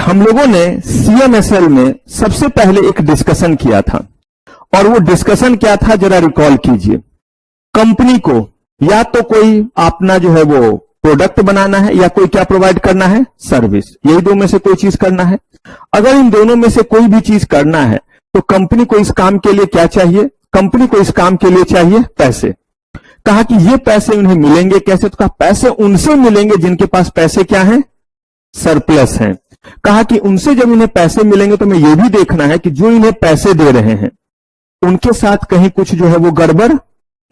हम लोगों ने CMSL में सबसे पहले एक डिस्कशन किया था, और वो डिस्कशन क्या था जरा रिकॉल कीजिए। कंपनी को या तो कोई अपना जो है वो प्रोडक्ट बनाना है, या कोई क्या प्रोवाइड करना है, सर्विस। यही दो में से कोई चीज करना है। अगर इन दोनों में से कोई भी चीज करना है तो कंपनी को इस काम के लिए क्या चाहिए? कंपनी को इस काम के लिए चाहिए पैसे। कहा कि ये पैसे उन्हें मिलेंगे कैसे? तो कहा पैसे उनसे मिलेंगे जिनके पास पैसे क्या है, सरप्लस हैं। कहा कि उनसे जब इन्हें पैसे मिलेंगे तो हमें यह भी देखना है कि जो इन्हें पैसे दे रहे हैं उनके साथ कहीं कुछ जो है वो गड़बड़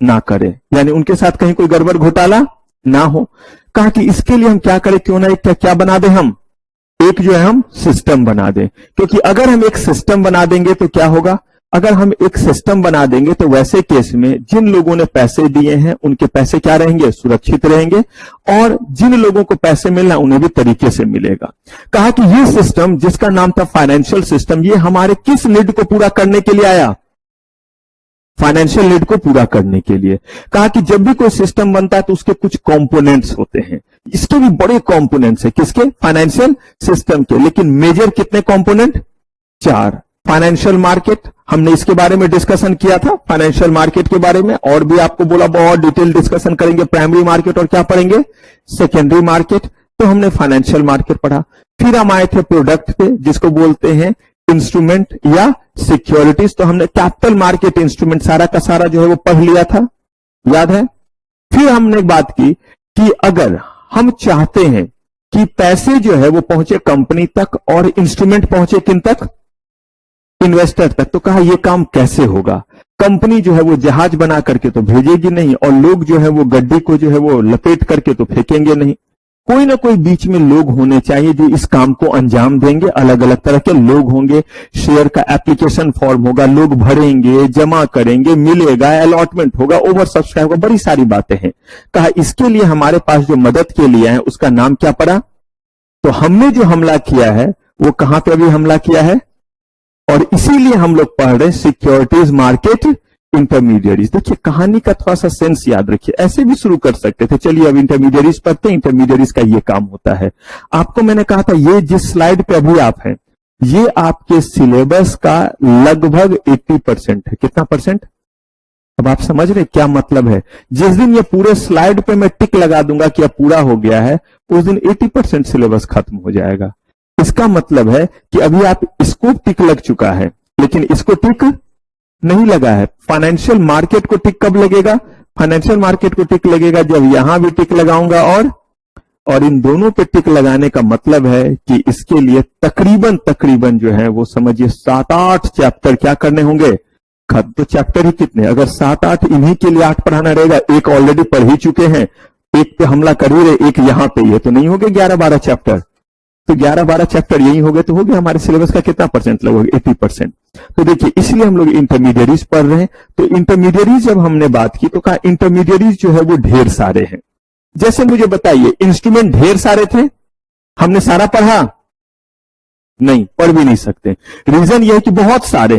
ना करे, यानी उनके साथ कहीं कोई गड़बड़ घोटाला ना हो। कहा कि इसके लिए हम क्या करें, क्यों ना एक क्या बना दें, हम एक जो है हम सिस्टम बना दें। क्योंकि अगर हम एक सिस्टम बना देंगे तो क्या होगा, अगर हम एक सिस्टम बना देंगे तो वैसे केस में जिन लोगों ने पैसे दिए हैं उनके पैसे क्या रहेंगे, सुरक्षित रहेंगे, और जिन लोगों को पैसे मिलना उन्हें भी तरीके से मिलेगा। कहा कि ये सिस्टम जिसका नाम था फाइनेंशियल सिस्टम, ये हमारे किस नीड को पूरा करने के लिए आया, फाइनेंशियल नीड को पूरा करने के लिए। कहा कि जब भी कोई सिस्टम बनता है तो उसके कुछ कंपोनेंट्स होते हैं, इसके भी बड़े कंपोनेंट्स है, किसके, फाइनेंशियल सिस्टम के। लेकिन मेजर कितने कंपोनेंट, 4। फाइनेंशियल मार्केट, हमने इसके बारे में डिस्कशन किया था, फाइनेंशियल मार्केट के बारे में, और भी आपको बोला बहुत डिटेल डिस्कशन करेंगे। प्राइमरी मार्केट और क्या पढ़ेंगे, सेकेंडरी मार्केट। तो हमने फाइनेंशियल मार्केट पढ़ा। फिर हम आए थे प्रोडक्ट पे, जिसको बोलते हैं इंस्ट्रूमेंट या सिक्योरिटीज। तो हमने कैपिटल मार्केट इंस्ट्रूमेंट सारा का सारा जो है वो पढ़ लिया था, याद है। फिर हमने बात की कि अगर हम चाहते हैं कि पैसे जो है वो पहुंचे कंपनी तक और इंस्ट्रूमेंट पहुंचे किन तक, इन्वेस्टर तक, तो कहा यह काम कैसे होगा। कंपनी जो है वो जहाज बना करके तो भेजेगी नहीं, और लोग जो है वो गड्डी को जो है वो लपेट करके तो फेंकेंगे नहीं। कोई ना कोई बीच में लोग होने चाहिए जो इस काम को अंजाम देंगे। अलग अलग तरह के लोग होंगे, शेयर का एप्लीकेशन फॉर्म होगा, लोग भरेंगे, जमा करेंगे, मिलेगा, अलॉटमेंट होगा, ओवर सब्सक्राइब होगा, बड़ी सारी बातें हैं। कहा इसके लिए हमारे पास जो मदद के लिए है उसका नाम क्या पड़ा। तो हमने जो हमला किया है वो कहां पे अभी हमला किया है, और इसीलिए हम लोग पढ़ रहे हैं सिक्योरिटीज मार्केट इंटरमीडिएरीज। देखिए कहानी का थोड़ा सा सेंस याद रखिए, ऐसे भी शुरू कर सकते थे। चलिए अब इंटरमीडिएरीज पढ़ते हैं। इंटरमीडिएरीज का ये काम होता है। आपको मैंने कहा था ये जिस स्लाइड पे अभी आप हैं ये आपके सिलेबस का लगभग 80% है। कितना परसेंट, अब आप समझ रहे क्या मतलब है। जिस दिन ये पूरे स्लाइड पे मैं टिक लगा दूंगा कि अब पूरा हो गया है, उस दिन 80% सिलेबस खत्म हो जाएगा। इसका मतलब है कि अभी आप इसको टिक लग चुका है, लेकिन इसको टिक नहीं लगा है। फाइनेंशियल मार्केट को टिक कब लगेगा, फाइनेंशियल मार्केट को टिक लगेगा जब यहां भी टिक लगाऊंगा, और इन दोनों पे टिक लगाने का मतलब है कि इसके लिए तकरीबन जो है वो समझिए 7-8 चैप्टर क्या करने होंगे, खत्म। तो चैप्टर ही कितने, अगर 7-8 इन्हीं के लिए 8 पढ़ाना रहेगा, एक ऑलरेडी पढ़ ही चुके हैं, एक पे हमला कर ही रहे, एक यहां पे, ये तो नहीं हो गए 11-12 चैप्टर। तो 11-12 चैप्टर यही हो गए तो हो गया हमारे सिलेबस का कितना परसेंट, लगभग 80%। तो देखिए इसलिए हम लोग इंटरमीडिएरीज पढ़ रहे हैं। तो इंटरमीडिएरीज जब हमने बात की तो कहा इंटरमीडिएरीज जो है वो ढेर सारे हैं। जैसे मुझे बताइए इंस्ट्रूमेंट ढेर सारे थे, हमने सारा पढ़ा नहीं, पढ़ भी नहीं सकते। रीजन यह है कि बहुत सारे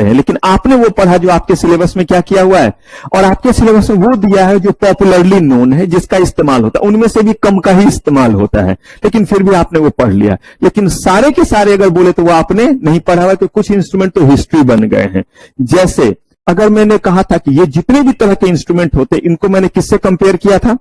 हैं, लेकिन आपने वो पढ़ा जो आपके सिलेबस में क्या किया हुआ है, और आपके सिलेबस में वो दिया है जो पॉपुलरली नोन है, जिसका इस्तेमाल होता है। उनमें से भी कम का ही इस्तेमाल होता है, लेकिन फिर भी आपने वो पढ़ लिया। लेकिन सारे के सारे अगर बोले तो वो आपने नहीं पढ़ा हुआ। तो कुछ इंस्ट्रूमेंट तो हिस्ट्री बन गए हैं। जैसे अगर मैंने कहा था कि ये जितने भी तरह के इंस्ट्रूमेंट होते, इनको मैंने किससे कंपेयर किया था,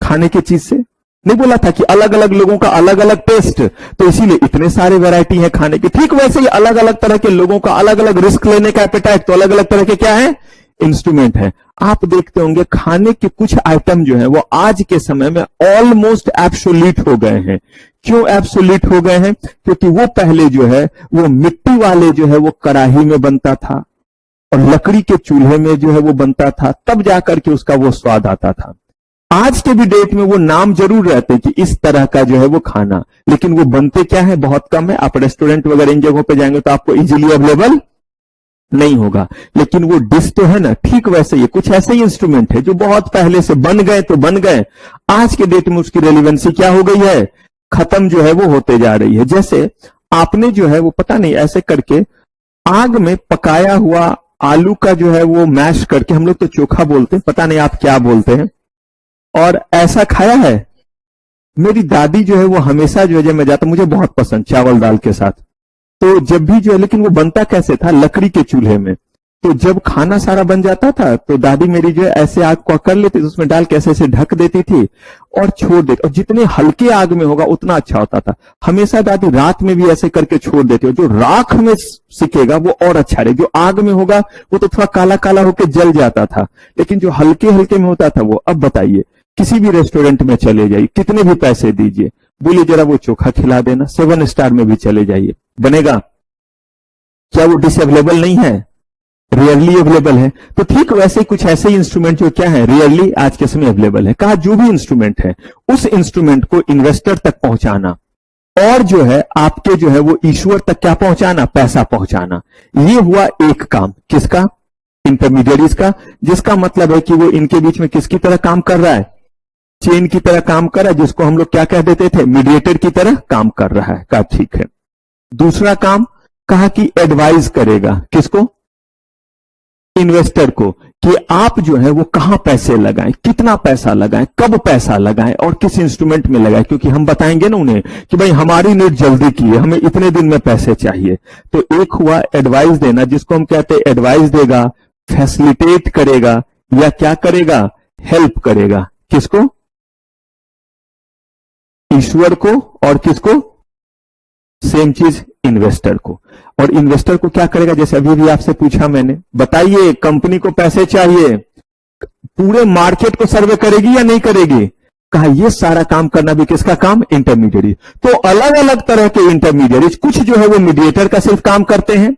खाने की चीज से। नहीं बोला था कि अलग अलग लोगों का अलग अलग टेस्ट, तो इसीलिए इतने सारे वैरायटी है खाने की। ठीक वैसे ही अलग अलग तरह के लोगों का अलग अलग रिस्क लेने का एपेटाइट, तो अलग अलग तरह के क्या है, इंस्ट्रूमेंट है। आप देखते होंगे खाने के कुछ आइटम जो है वो आज के समय में ऑलमोस्ट एब्सोल्यूट हो गए हैं। क्यों एब्सोल्यूट हो गए हैं, क्योंकि वो पहले जो है वो मिट्टी वाले जो है वो कढ़ाई में बनता था और लकड़ी के चूल्हे में जो है वो बनता था, तब जाकर के उसका वो स्वाद आता था। आज के भी डेट में वो नाम जरूर रहते कि इस तरह का जो है वो खाना, लेकिन वो बनते क्या है, बहुत कम है। आप रेस्टोरेंट वगैरह इन जगहों पे जाएंगे तो आपको इजीली अवेलेबल नहीं होगा, लेकिन वो डिश तो है ना। ठीक वैसे ये कुछ ऐसे ही इंस्ट्रूमेंट है जो बहुत पहले से बन गए तो बन गए, आज के डेट में उसकी रेलिवेंसी क्या हो गई है, खत्म जो है वो होते जा रही है। जैसे आपने जो है वो पता नहीं ऐसे करके आग में पकाया हुआ आलू का जो है वो मैश करके, हम लोग तो चोखा बोलते हैं, पता नहीं आप क्या बोलते हैं, और ऐसा खाया है। मेरी दादी जो है वो हमेशा जो है जब मैं जाता, मुझे बहुत पसंद चावल दाल के साथ, तो जब भी जो है, लेकिन वो बनता कैसे था, लकड़ी के चूल्हे में। तो जब खाना सारा बन जाता था तो दादी मेरी जो है ऐसे आग को कर लेती थी, उसमें डाल के ऐसे ऐसे ढक देती थी और छोड़ देती, और जितने हल्के आग में होगा उतना अच्छा होता था। हमेशा दादी रात में भी ऐसे करके छोड़ देती, और जो राख में सिकेगा वो और अच्छा रहे, जो आग में होगा वो तो थोड़ा काला काला होकर जल जाता था, लेकिन जो हल्के हल्के में होता था वो। अब बताइए, किसी भी रेस्टोरेंट में चले जाइए, कितने भी पैसे दीजिए, बोलिए जरा वो चोखा खिला देना, 7 स्टार में भी चले जाइए, बनेगा क्या? वो डिश अवेलेबल नहीं है, रेयरली अवेलेबल है। तो ठीक वैसे ही कुछ ऐसे इंस्ट्रूमेंट जो क्या है, रेयरली आज के समय अवेलेबल है। कहा जो भी इंस्ट्रूमेंट है उस इंस्ट्रूमेंट को इन्वेस्टर तक पहुंचाना, और जो है आपके जो है वो ईश्वर तक क्या पहुंचाना, पैसा पहुंचाना। ये हुआ एक काम, किसका? इंटरमीडियरीज का, जिसका मतलब है कि वो इनके बीच में किसकी तरह काम कर रहा है, चेन की तरह काम कर रहा है, जिसको हम लोग क्या कह देते थे, मीडिएटर की तरह काम कर रहा है। कहा ठीक है। दूसरा काम कहा कि एडवाइज करेगा, किसको? इन्वेस्टर को, कि आप जो है वो कहां पैसे लगाएं, कितना पैसा लगाएं, कब पैसा लगाएं और किस इंस्ट्रूमेंट में लगाएं, क्योंकि हम बताएंगे ना उन्हें कि भाई हमारी नीड जल्दी की है, हमें इतने दिन में पैसे चाहिए। तो एक हुआ एडवाइस देना, जिसको हम कहते हैं एडवाइस देगा, फैसिलिटेट करेगा, या क्या करेगा, हेल्प करेगा। किसको? ईश्वर को। और किसको? सेम चीज इन्वेस्टर को। और इन्वेस्टर को क्या करेगा, जैसे अभी भी आपसे पूछा मैंने, बताइए कंपनी को पैसे चाहिए, पूरे मार्केट को सर्वे करेगी या नहीं करेगी? कहा यह सारा काम करना भी किसका काम? इंटरमीडिएट। तो अलग अलग तरह के इंटरमीडिएट, कुछ जो है वो मीडिएटर का सिर्फ काम करते हैं,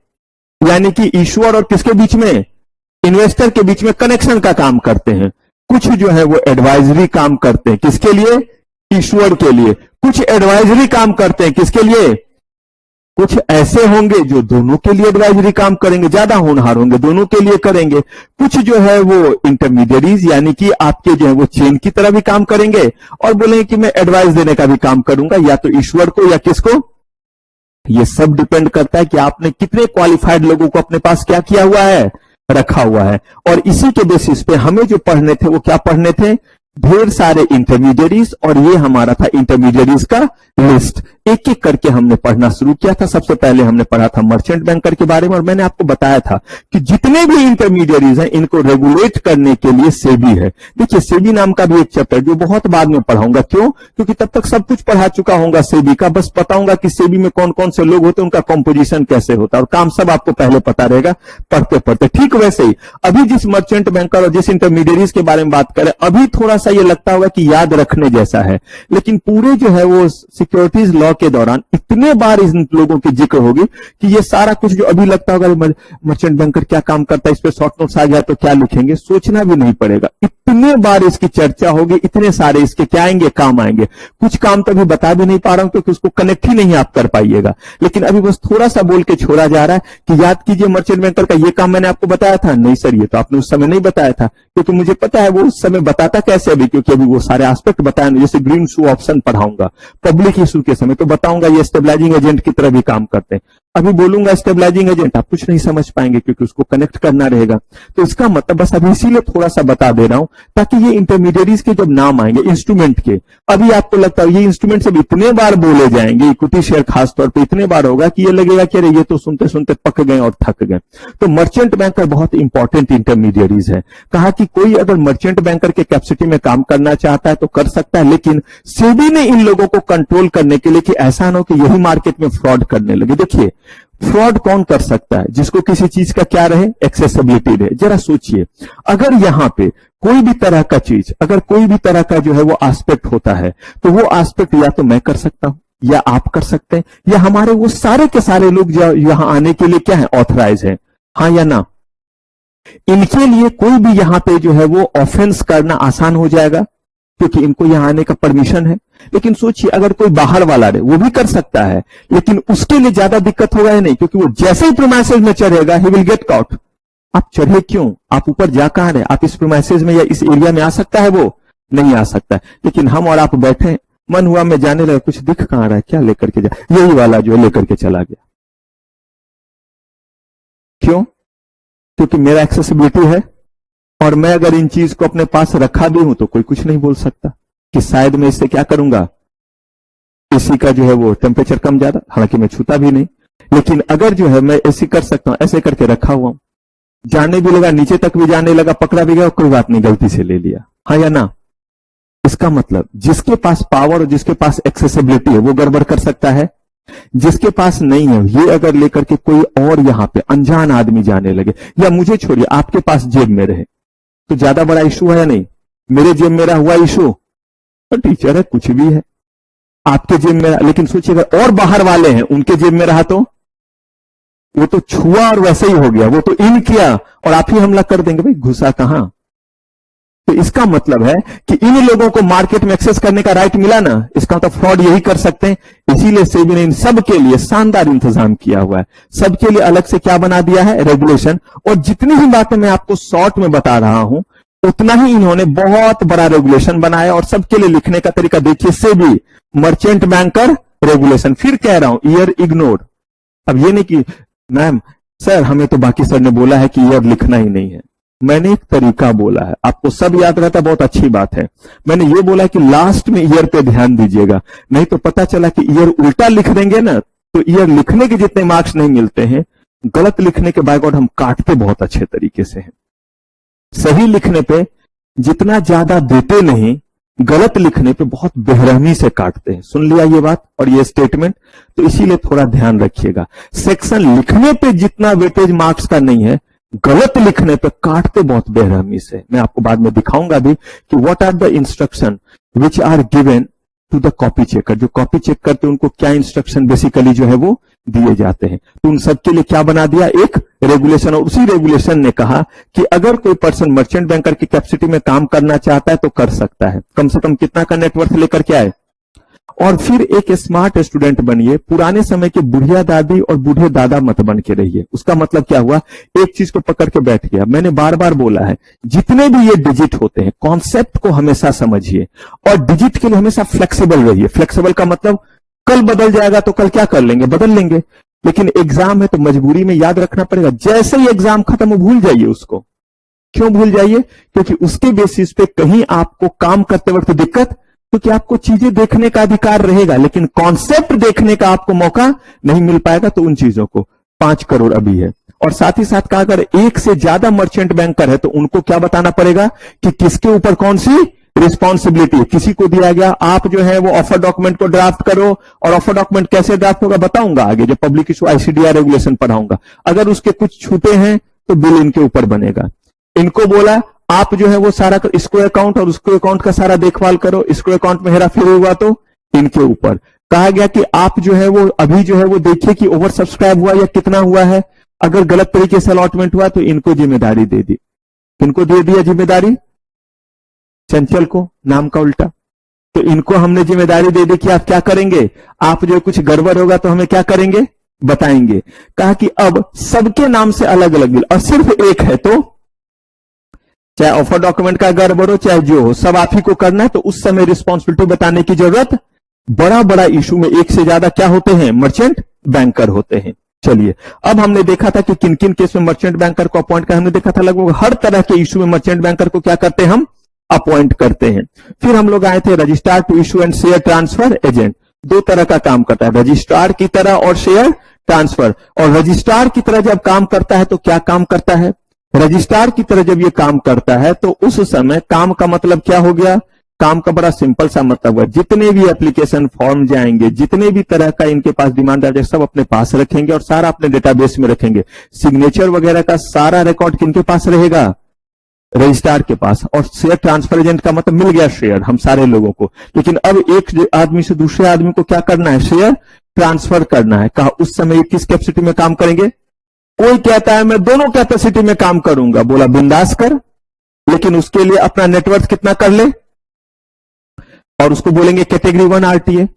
यानी कि ईश्वर और किसके बीच में, इन्वेस्टर के बीच में कनेक्शन का काम करते हैं। कुछ जो है वो एडवाइजरी काम करते हैं, किसके लिए? ईश्वर के लिए। कुछ एडवाइजरी काम करते हैं, किसके लिए? कुछ ऐसे होंगे जो दोनों के लिए एडवाइजरी काम करेंगे, ज्यादा होनहार होंगे, दोनों के लिए करेंगे। कुछ जो है वो इंटरमीडिएरीज, यानी कि आपके जो है वो चेन की तरह भी काम करेंगे, और बोलेंगे कि मैं एडवाइस देने का भी काम करूंगा, या तो ईश्वर को या किसको। ये सब डिपेंड करता है कि आपने कितने क्वालिफाइड लोगों को अपने पास क्या किया हुआ है, रखा हुआ है। और इसी के बेसिस पे हमें जो पढ़ने थे वो क्या पढ़ने थे, ढेर सारे इंटरमीडिएरीज, और ये हमारा था इंटरमीडिएरीज का लिस्ट। एक एक करके हमने पढ़ना शुरू किया था। सबसे पहले हमने पढ़ा था मर्चेंट बैंकर के बारे में, और मैंने आपको बताया था कि जितने भी इंटरमीडिएरीज हैं इनको रेगुलेट करने के लिए सेबी है। देखिए सेबी नाम का भी एक चैप्टर जो बहुत बाद में पढ़ाऊंगा, क्यों? क्योंकि तब तक सब कुछ पढ़ा चुका होगा सेबी का, बस बताऊंगा कि सेबी में कौन कौन से लोग होते हैं, उनका कॉम्पोजिशन कैसे होता है, और काम सब आपको पहले पता रहेगा पढ़ते पढ़ते। ठीक वैसे ही अभी जिस मर्चेंट बैंकर और जिस इंटरमीडिएरीज के बारे में बात करें, अभी थोड़ा सा ये लगता होगा कि याद रखने जैसा है, लेकिन पूरे जो है वो सिक्योरिटीज लॉ के दौरान इतने बार इन लोगों की जिक्र होगी कि ये सारा कुछ जो अभी लगता होगा मर्चेंट बैंकर क्या काम करता है, इस पे शॉर्ट नोट्स आ गया तो क्या लिखेंगे, सोचना भी नहीं पड़ेगा। इतने बार इसकी चर्चा होगी, इतने सारे इसके क्या आएंगे, काम आएंगे। कुछ काम तो अभी बता भी नहीं पा रहा हूं क्योंकि उसको कनेक्ट ही नहीं आप कर पाइएगा, लेकिन अभी बस थोड़ा सा बोल के छोड़ा जा रहा है कि याद कीजिए मर्चेंट बैंकर का ये काम मैंने आपको बताया था। नहीं सर, ये तो आपने उस समय नहीं बताया था, क्योंकि मुझे पता है वो उस समय बताता कैसे अभी, क्योंकि अभी वो सारे एस्पेक्ट बताया। जैसे ग्रीन शू ऑप्शन पढ़ाऊंगा पब्लिक इशू के समय, तो बताऊंगा ये स्टेबलाइजिंग एजेंट की तरह भी काम करते हैं। अभी बोलूंगा स्टेबलाइजिंग एजेंट, आप कुछ नहीं समझ पाएंगे क्योंकि उसको कनेक्ट करना रहेगा। तो इसका मतलब बस अभी इसीलिए थोड़ा सा बता दे रहा हूं ताकि ये इंटरमीडिएरीज के जब नाम आएंगे इंस्ट्रूमेंट के, अभी आपको लगता है ये इंस्ट्रूमेंट सब इतने बार बोले जाएंगे, इक्विटी शेयर खासतौर पर इतने बार होगा कि ये लगेगा कि अरे ये तो सुनते सुनते पक गए और थक गए। तो मर्चेंट बैंकर बहुत इंपॉर्टेंट इंटरमीडिएरीज है। कहा कि कोई अगर मर्चेंट बैंकर के कैपेसिटी में काम करना चाहता है तो कर सकता है, लेकिन सेबी ने इन लोगों को कंट्रोल करने के लिए कि ऐसा ना हो कि यही मार्केट में फ्रॉड करने लगे। देखिए फ्रॉड कौन कर सकता है? जिसको किसी चीज का क्या रहे, एक्सेसिबिलिटी रहे। जरा सोचिए, अगर यहां पे कोई भी तरह का चीज, अगर कोई भी तरह का जो है वो एस्पेक्ट होता है, तो वो एस्पेक्ट या तो मैं कर सकता हूं, या आप कर सकते हैं, या हमारे वो सारे के सारे लोग जो यहां आने के लिए क्या है, ऑथराइज है, हाँ या ना। इनके लिए कोई भी यहां पे जो है वो ऑफेंस करना आसान हो जाएगा क्योंकि इनको यहां आने का परमिशन है। लेकिन सोचिए अगर कोई बाहर वाला रहे, वो भी कर सकता है, लेकिन उसके लिए ज्यादा दिक्कत होगा या नहीं, क्योंकि वो जैसे ही प्रीमाइसेस में चढ़ेगा ही विल गेट कॉट। आप चढ़े क्यों, आप ऊपर जा कहां रहे, आप इस प्रीमाइसेस में या इस एरिया में आ सकता है, वो नहीं आ सकता है। लेकिन हम और आप बैठे, मन हुआ मैं जाने लगा, कुछ दिख कहां रहा है, क्या लेकर के जा, यही वाला जो लेकर के चला गया। क्यों? क्योंकि मेरा एक्सेसिबिलिटी है, और मैं अगर इन चीज को अपने पास रखा भी हूं तो कोई कुछ नहीं बोल सकता कि शायद मैं इससे क्या करूंगा, एसी का जो है वो टेम्परेचर कम ज्यादा, हालांकि मैं छूता भी नहीं, लेकिन अगर जो है मैं एसी कर सकता हूं, ऐसे करके रखा हुआ हूं, जाने भी लगा, नीचे तक भी जाने लगा, पकड़ा भी गया, कोई बात नहीं, गलती से ले लिया, हाँ या ना। इसका मतलब जिसके पास पावर और जिसके पास एक्सेसिबिलिटी है वो गड़बड़ कर सकता है, जिसके पास नहीं है ये अगर लेकर के कोई और यहां पे अनजान आदमी जाने लगे, या मुझे छोड़िए आपके पास जेब में रहे तो ज्यादा बड़ा इशू है या नहीं। मेरे जेब में रहा हुआ इशू, तो टीचर है कुछ भी है, आपके जेब में, लेकिन सोचिए अगर और बाहर वाले हैं उनके जेब में रहा तो वो तो छुआ और वैसे ही हो गया, वो तो इन किया और आप ही हमला कर देंगे, भाई घुसा कहां। तो इसका मतलब है कि इन लोगों को मार्केट में एक्सेस करने का राइट मिला ना, इसका मतलब फ्रॉड यही कर सकते हैं। इसीलिए सेबी ने इन सबके लिए शानदार इंतजाम किया हुआ है, सबके लिए अलग से क्या बना दिया है, रेगुलेशन। और जितनी ही बातें मैं आपको शॉर्ट में बता रहा हूं उतना ही इन्होंने बहुत बड़ा रेगुलेशन बनाया, और सबके लिए लिखने का तरीका देखिए, सेबी मर्चेंट बैंकर रेगुलेशन। फिर कह रहा हूं ईयर इग्नोर। अब ये नहीं कि मैम सर हमें तो बाकी सर ने बोला है कि ईयर लिखना ही नहीं है, मैंने एक तरीका बोला है, आपको सब याद रहता, बहुत अच्छी बात है। मैंने ये बोला कि लास्ट में ईयर पे ध्यान दीजिएगा, नहीं तो पता चला कि ईयर उल्टा लिख देंगे ना तो ईयर लिखने के जितने मार्क्स नहीं मिलते हैं, गलत लिखने के बाय गॉड हम काटते बहुत अच्छे तरीके से हैं। सही लिखने पे जितना ज्यादा देते नहीं, गलत लिखने पे बहुत बेरहमी से काटते हैं। सुन लिया ये बात और ये स्टेटमेंट, तो इसीलिए थोड़ा ध्यान रखिएगा। सेक्शन लिखने पे जितना वेटेज मार्क्स का नहीं है, गलत लिखने पे काटते बहुत बेरहमी से। मैं आपको बाद में दिखाऊंगा भी कि what are the instruction which are given to the copy checker. जो कॉपी चेक करते हैं उनको क्या इंस्ट्रक्शन बेसिकली जो है वो दिए जाते हैं। तो उन सबके लिए क्या बना दिया, एक रेगुलेशन। और उसी रेगुलेशन ने कहा कि अगर कोई पर्सन मर्चेंट बैंकर की कैपेसिटी में काम करना चाहता है तो कर सकता है, कम से कम कितना का नेटवर्थ लेकर के आए। और फिर एक स्मार्ट स्टूडेंट बनिए, पुराने समय के बुढ़िया दादी और बूढ़े दादा मत बन के रहिए। उसका मतलब क्या हुआ, एक चीज को पकड़ के बैठ गया। मैंने बार बार बोला है, जितने भी ये डिजिट होते हैं कॉन्सेप्ट को हमेशा समझिए और डिजिट के लिए हमेशा फ्लेक्सिबल रहिए। फ्लेक्सिबल का मतलब कल बदल जाएगा तो कल क्या कर लेंगे, बदल लेंगे, लेकिन एग्जाम है तो मजबूरी में याद रखना पड़ेगा। जैसे ही एग्जाम खत्म हो भूल जाइए उसको। क्यों भूल जाइए, क्योंकि उसके बेसिस पे कहीं आपको काम करते वक्त दिक्कत, क्योंकि आपको चीजें देखने का अधिकार रहेगा लेकिन कॉन्सेप्ट देखने का आपको मौका नहीं मिल पाएगा। तो उन चीजों को 5 करोड़ अभी है। और साथ ही साथ कहा अगर एक से ज्यादा मर्चेंट बैंकर है तो उनको क्या बताना पड़ेगा कि किसके ऊपर कौन सी रिस्पॉन्सिबिलिटी। किसी को दिया गया, आप जो है वो ऑफर डॉक्यूमेंट को ड्राफ्ट करो, और ऑफर डॉक्यूमेंट कैसे ड्राफ्ट होगा बताऊंगा आगे जब पब्लिक इशू आईसीडीआर रेगुलेशन पढ़ाऊंगा। अगर उसके कुछ छूटे हैं तो बिल इनके ऊपर बनेगा। इनको बोला आप जो है वो सारा इसको अकाउंट और उसको अकाउंट का सारा देखभाल करो, इसको अकाउंट में हेरा फेरी हुआ तो इनके ऊपर। कहा गया कि आप जो है वो अभी जो है वो देखिए कि ओवर सब्सक्राइब हुआ या कितना हुआ है। अगर गलत तरीके से अलॉटमेंट हुआ तो इनको जिम्मेदारी दे दी। इनको दे दिया जिम्मेदारी, चंचल को, नाम का उल्टा। तो इनको हमने जिम्मेदारी दे दी कि आप क्या करेंगे, आप जो कुछ गड़बड़ होगा तो हमें क्या करेंगे बताएंगे। कहा कि अब सबके नाम से अलग अलग बिल, और सिर्फ एक है तो चाहे ऑफर डॉक्यूमेंट का गड़बड़ हो चाहे जो हो, सब आप ही को करना है। तो उस समय रिस्पॉन्सिबिलिटी बताने की जरूरत, बड़ा बड़ा इशू में एक से ज्यादा क्या होते हैं, मर्चेंट बैंकर होते हैं। चलिए अब हमने देखा था कि किन किन केस में मर्चेंट बैंकर को अपॉइंट कर, हमने देखा था लगभग हर तरह के इशू में मर्चेंट बैंकर को क्या करते हैं, हम अपॉइंट करते हैं। फिर हम लोग आए थे registrar to issue and share transfer agent. 2 तरह का काम करता है, रजिस्ट्रार की तरह और शेयर ट्रांसफर। और रजिस्ट्रार की तरह जब काम करता है तो क्या काम करता है, रजिस्ट्रार की तरह जब ये काम करता है तो उस समय काम का मतलब क्या हो गया, काम का बड़ा सिंपल सा मतलब है, जितने भी एप्लीकेशन फॉर्म जाएंगे, जितने भी तरह का इनके पास डिमांड आ सब अपने पास रखेंगे और सारा अपने डेटाबेस में रखेंगे। सिग्नेचर वगैरह का सारा रिकॉर्ड किनके पास रहेगा, रजिस्ट्रार के पास। और शेयर ट्रांसफर एजेंट का मतलब मिल गया शेयर हम सारे लोगों को, लेकिन अब एक आदमी से दूसरे आदमी को क्या करना है, शेयर ट्रांसफर करना है। कहा उस समय किस कैपेसिटी में काम करेंगे, कोई कहता है मैं दोनों कैपेसिटी में काम करूंगा, बोला बिंदास कर, लेकिन उसके लिए अपना नेटवर्क कितना कर ले, और उसको बोलेंगे कैटेगरी 1 आरटीए।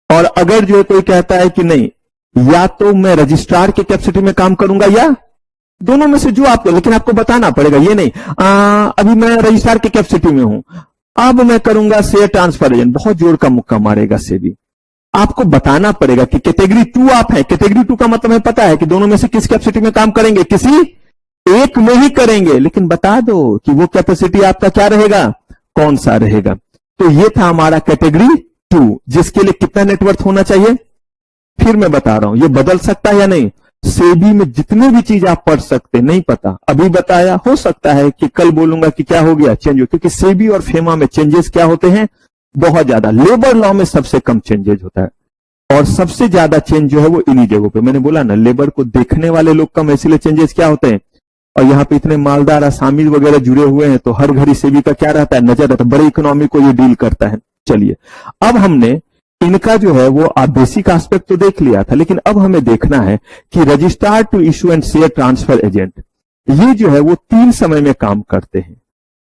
और अगर जो कोई कहता है कि नहीं, या तो मैं रजिस्ट्रार के कैपेसिटी में काम करूंगा या दोनों में से जो आपको, लेकिन आपको बताना पड़ेगा, ये नहीं अभी मैं रजिस्ट्रार के कैपेसिटी में हूं, अब मैं करूंगा शेयर ट्रांसफर एजेंट, बहुत जोर का मुक्का मारेगा सेबी। आपको बताना पड़ेगा कि कैटेगरी 2 आप है। कैटेगरी 2 का मतलब है पता है कि दोनों में से किस कैपेसिटी में काम करेंगे, किसी एक में ही करेंगे, लेकिन बता दो कि वो कैपेसिटी आपका क्या रहेगा, कौन सा रहेगा। तो ये था हमारा कैटेगरी 2, जिसके लिए कितना नेटवर्थ होना चाहिए? फिर मैं बता रहा हूं, ये बदल सकता है या नहीं? सेबी में जितने भी चीज आप पढ़ सकते, नहीं पता अभी बताया, हो सकता है कि कल बोलूंगा कि क्या हो गया, चेंज हो, क्योंकि सेबी और फेमा में चेंजेस क्या होते हैं? बहुत ज्यादा। लेबर लॉ में सबसे कम चेंजेस होता है और सबसे ज्यादा चेंज जो है वो इन्हीं जगहों पे। मैंने बोला ना, लेबर को देखने वाले लोग कम, इसीलिए चेंजेस क्या होते हैं। और यहाँ पे इतने मालदार असामी वगैरह जुड़े हुए हैं, तो हर घड़ी सेबी का क्या रहता है? नजर रहता है, बड़ी इकोनॉमी को ये डील करता है। चलिए, अब हमने इनका जो है वो बेसिक एस्पेक्ट तो देख लिया था, लेकिन अब हमें देखना है कि registrar to issue and share transfer agent, ये जो है वो 3 समय में काम करते हैं।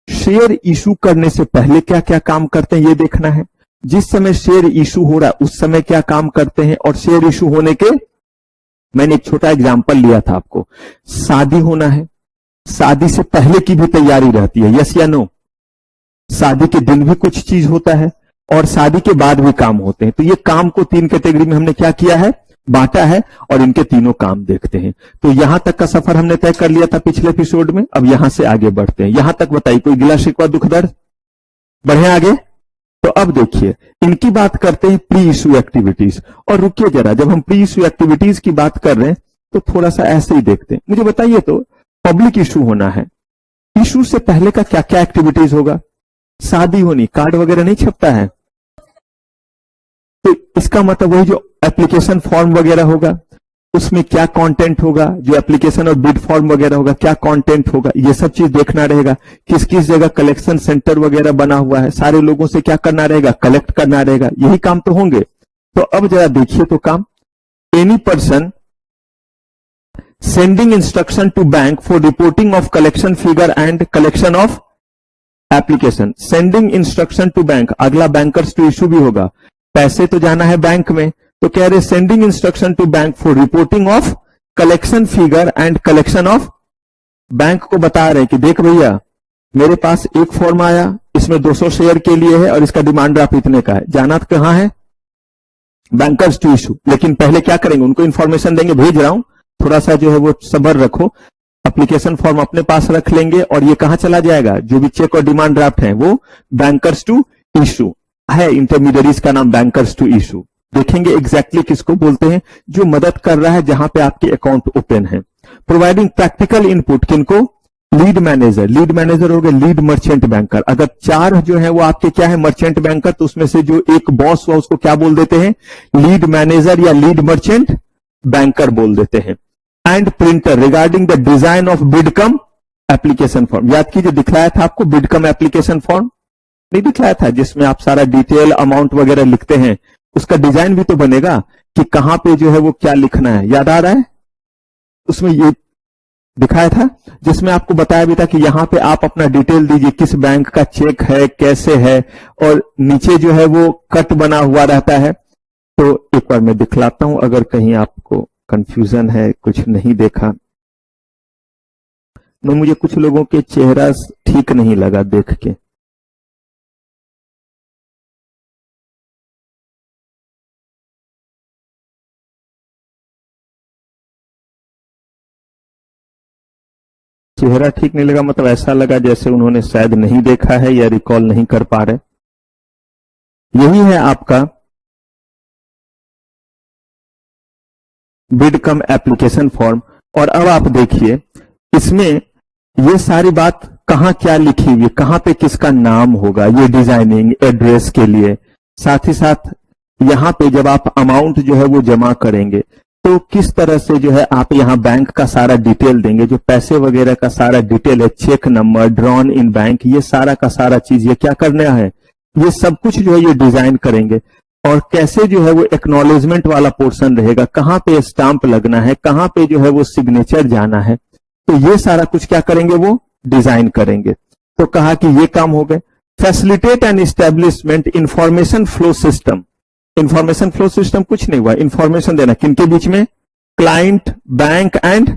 शेयर इशू करने से पहले क्या क्या काम करते हैं ये देखना है, जिस समय शेयर इशू हो रहा है उस समय क्या काम करते हैं, और शेयर इशू होने के, मैंने एक छोटा एग्जांपल लिया था आपको, शादी होना है, शादी से पहले की भी तैयारी रहती है, यस या नो? शादी के दिन भी कुछ चीज होता है और शादी के बाद भी काम होते हैं। तो ये काम को 3 कैटेगरी में हमने क्या किया है? बांटा है, और इनके तीनों काम देखते हैं। तो यहां तक का सफर हमने तय कर लिया था पिछले एपिसोड में, अब यहां से आगे बढ़ते हैं। यहां तक बताइए, कोई गिला शिकवा दुख दर्द? बढ़े आगे। तो अब देखिए, इनकी बात करते हैं प्री इशू एक्टिविटीज। और रुकिए जरा, जब हम प्री इशू एक्टिविटीज की बात कर रहे हैं तो थोड़ा सा ऐसे ही देखते हैं। मुझे बताइए, तो पब्लिक इशू होना है, इशू से पहले का क्या क्या एक्टिविटीज होगा? शादी होनी, कार्ड वगैरह नहीं छपता है, तो इसका मतलब वही जो एप्लीकेशन फॉर्म वगैरह होगा, उसमें क्या कंटेंट होगा, जो एप्लीकेशन और बिड फॉर्म वगैरह होगा क्या कंटेंट होगा, ये सब चीज देखना रहेगा। किस किस जगह कलेक्शन सेंटर वगैरह बना हुआ है, सारे लोगों से क्या करना रहेगा? कलेक्ट करना रहेगा। यही काम तो होंगे। तो अब जरा देखिए तो काम, any person sending instruction to bank for reporting of collection figure and collection of application. Sending instruction to bank, अगला बैंकर्स टू इशू भी होगा, पैसे तो जाना है बैंक में, तो कह रहे sending instruction to bank for reporting of collection figure and collection of. Bank को बता रहे हैं कि देख भैया, मेरे पास एक फॉर्म आया, इसमें 200 शेयर के लिए है और इसका डिमांड ड्राफ्ट इतने का है। जाना तो कहां है? Bankers to issue. लेकिन पहले क्या करेंगे? उनको इंफॉर्मेशन देंगे, भेज रहा हूं, थोड़ा सा जो है वो सब्र रखो। एप्लीकेशन फॉर्म अपने पास रख लेंगे और ये कहां चला जाएगा? जो भी चेक और डिमांड ड्राफ्ट है वो बैंकर्स टू इशू है, इंटरमीडियरीज का नाम बैंकर्स टू इशू। देखेंगे एग्जैक्टली किसको बोलते हैं, जो मदद कर रहा है जहां पे आपके अकाउंट ओपन है। प्रोवाइडिंग प्रैक्टिकल इनपुट, किनको? Lead manager. लीड मैनेजर हो गए लीड मर्चेंट बैंकर। अगर 4 जो है वो आपके क्या है? मर्चेंट बैंकर, तो उसमें से जो एक बॉस हुआ उसको क्या बोल देते हैं? लीड मैनेजर या लीड मर्चेंट बैंकर बोल देते हैं। And printer regarding the design of bid come application form. याद कीजिए, दिखलाया था आपको बिड कम एप्लीकेशन फॉर्म, नहीं दिखलाया था? जिसमें आप सारा डिटेल अमाउंट वगैरह लिखते हैं, उसका डिजाइन भी तो बनेगा कि कहां पे जो है वो क्या लिखना है। याद आ रहा है? उसमें ये दिखाया था, जिसमें आपको बताया भी था कि यहां पे आप अपना डिटेल दीजिए, किस बैंक का चेक है, कैसे है, और नीचे जो है वो कट बना हुआ रहता है। तो एक बार मैं दिखलाता हूं, अगर कहीं आपको कंफ्यूजन है, कुछ नहीं देखा। मुझे कुछ लोगों के चेहरा ठीक नहीं लगा देख के। चेहरा ठीक नहीं लगा मतलब ऐसा लगा जैसे उन्होंने शायद नहीं देखा है या रिकॉल नहीं कर पा रहे। यही है आपका बिड कम एप्लीकेशन फॉर्म। और अब आप देखिए, इसमें ये सारी बात कहां क्या लिखी हुई है, कहां पे किसका नाम होगा, ये डिजाइनिंग एड्रेस के लिए। साथ ही साथ यहां पे जब आप अमाउंट जो है वो जमा करेंगे तो किस तरह से जो है आप यहां बैंक का सारा डिटेल देंगे, जो पैसे वगैरह का सारा डिटेल है, cheque number, drawn in bank, ये सारा का सारा चीज ये क्या करना है, ये सब कुछ जो है ये डिजाइन करेंगे। और कैसे जो है वो एक्नॉलेजमेंट वाला पोर्शन रहेगा, कहां पे स्टाम्प लगना है, कहां पे जो है वो सिग्नेचर जाना है, तो ये सारा कुछ क्या करेंगे वो डिजाइन करेंगे। तो कहा कि ये काम हो गए। Facilitate and establishment information flow system. Information flow system कुछ नहीं हुआ, इंफॉर्मेशन देना किनके बीच में? Client, bank and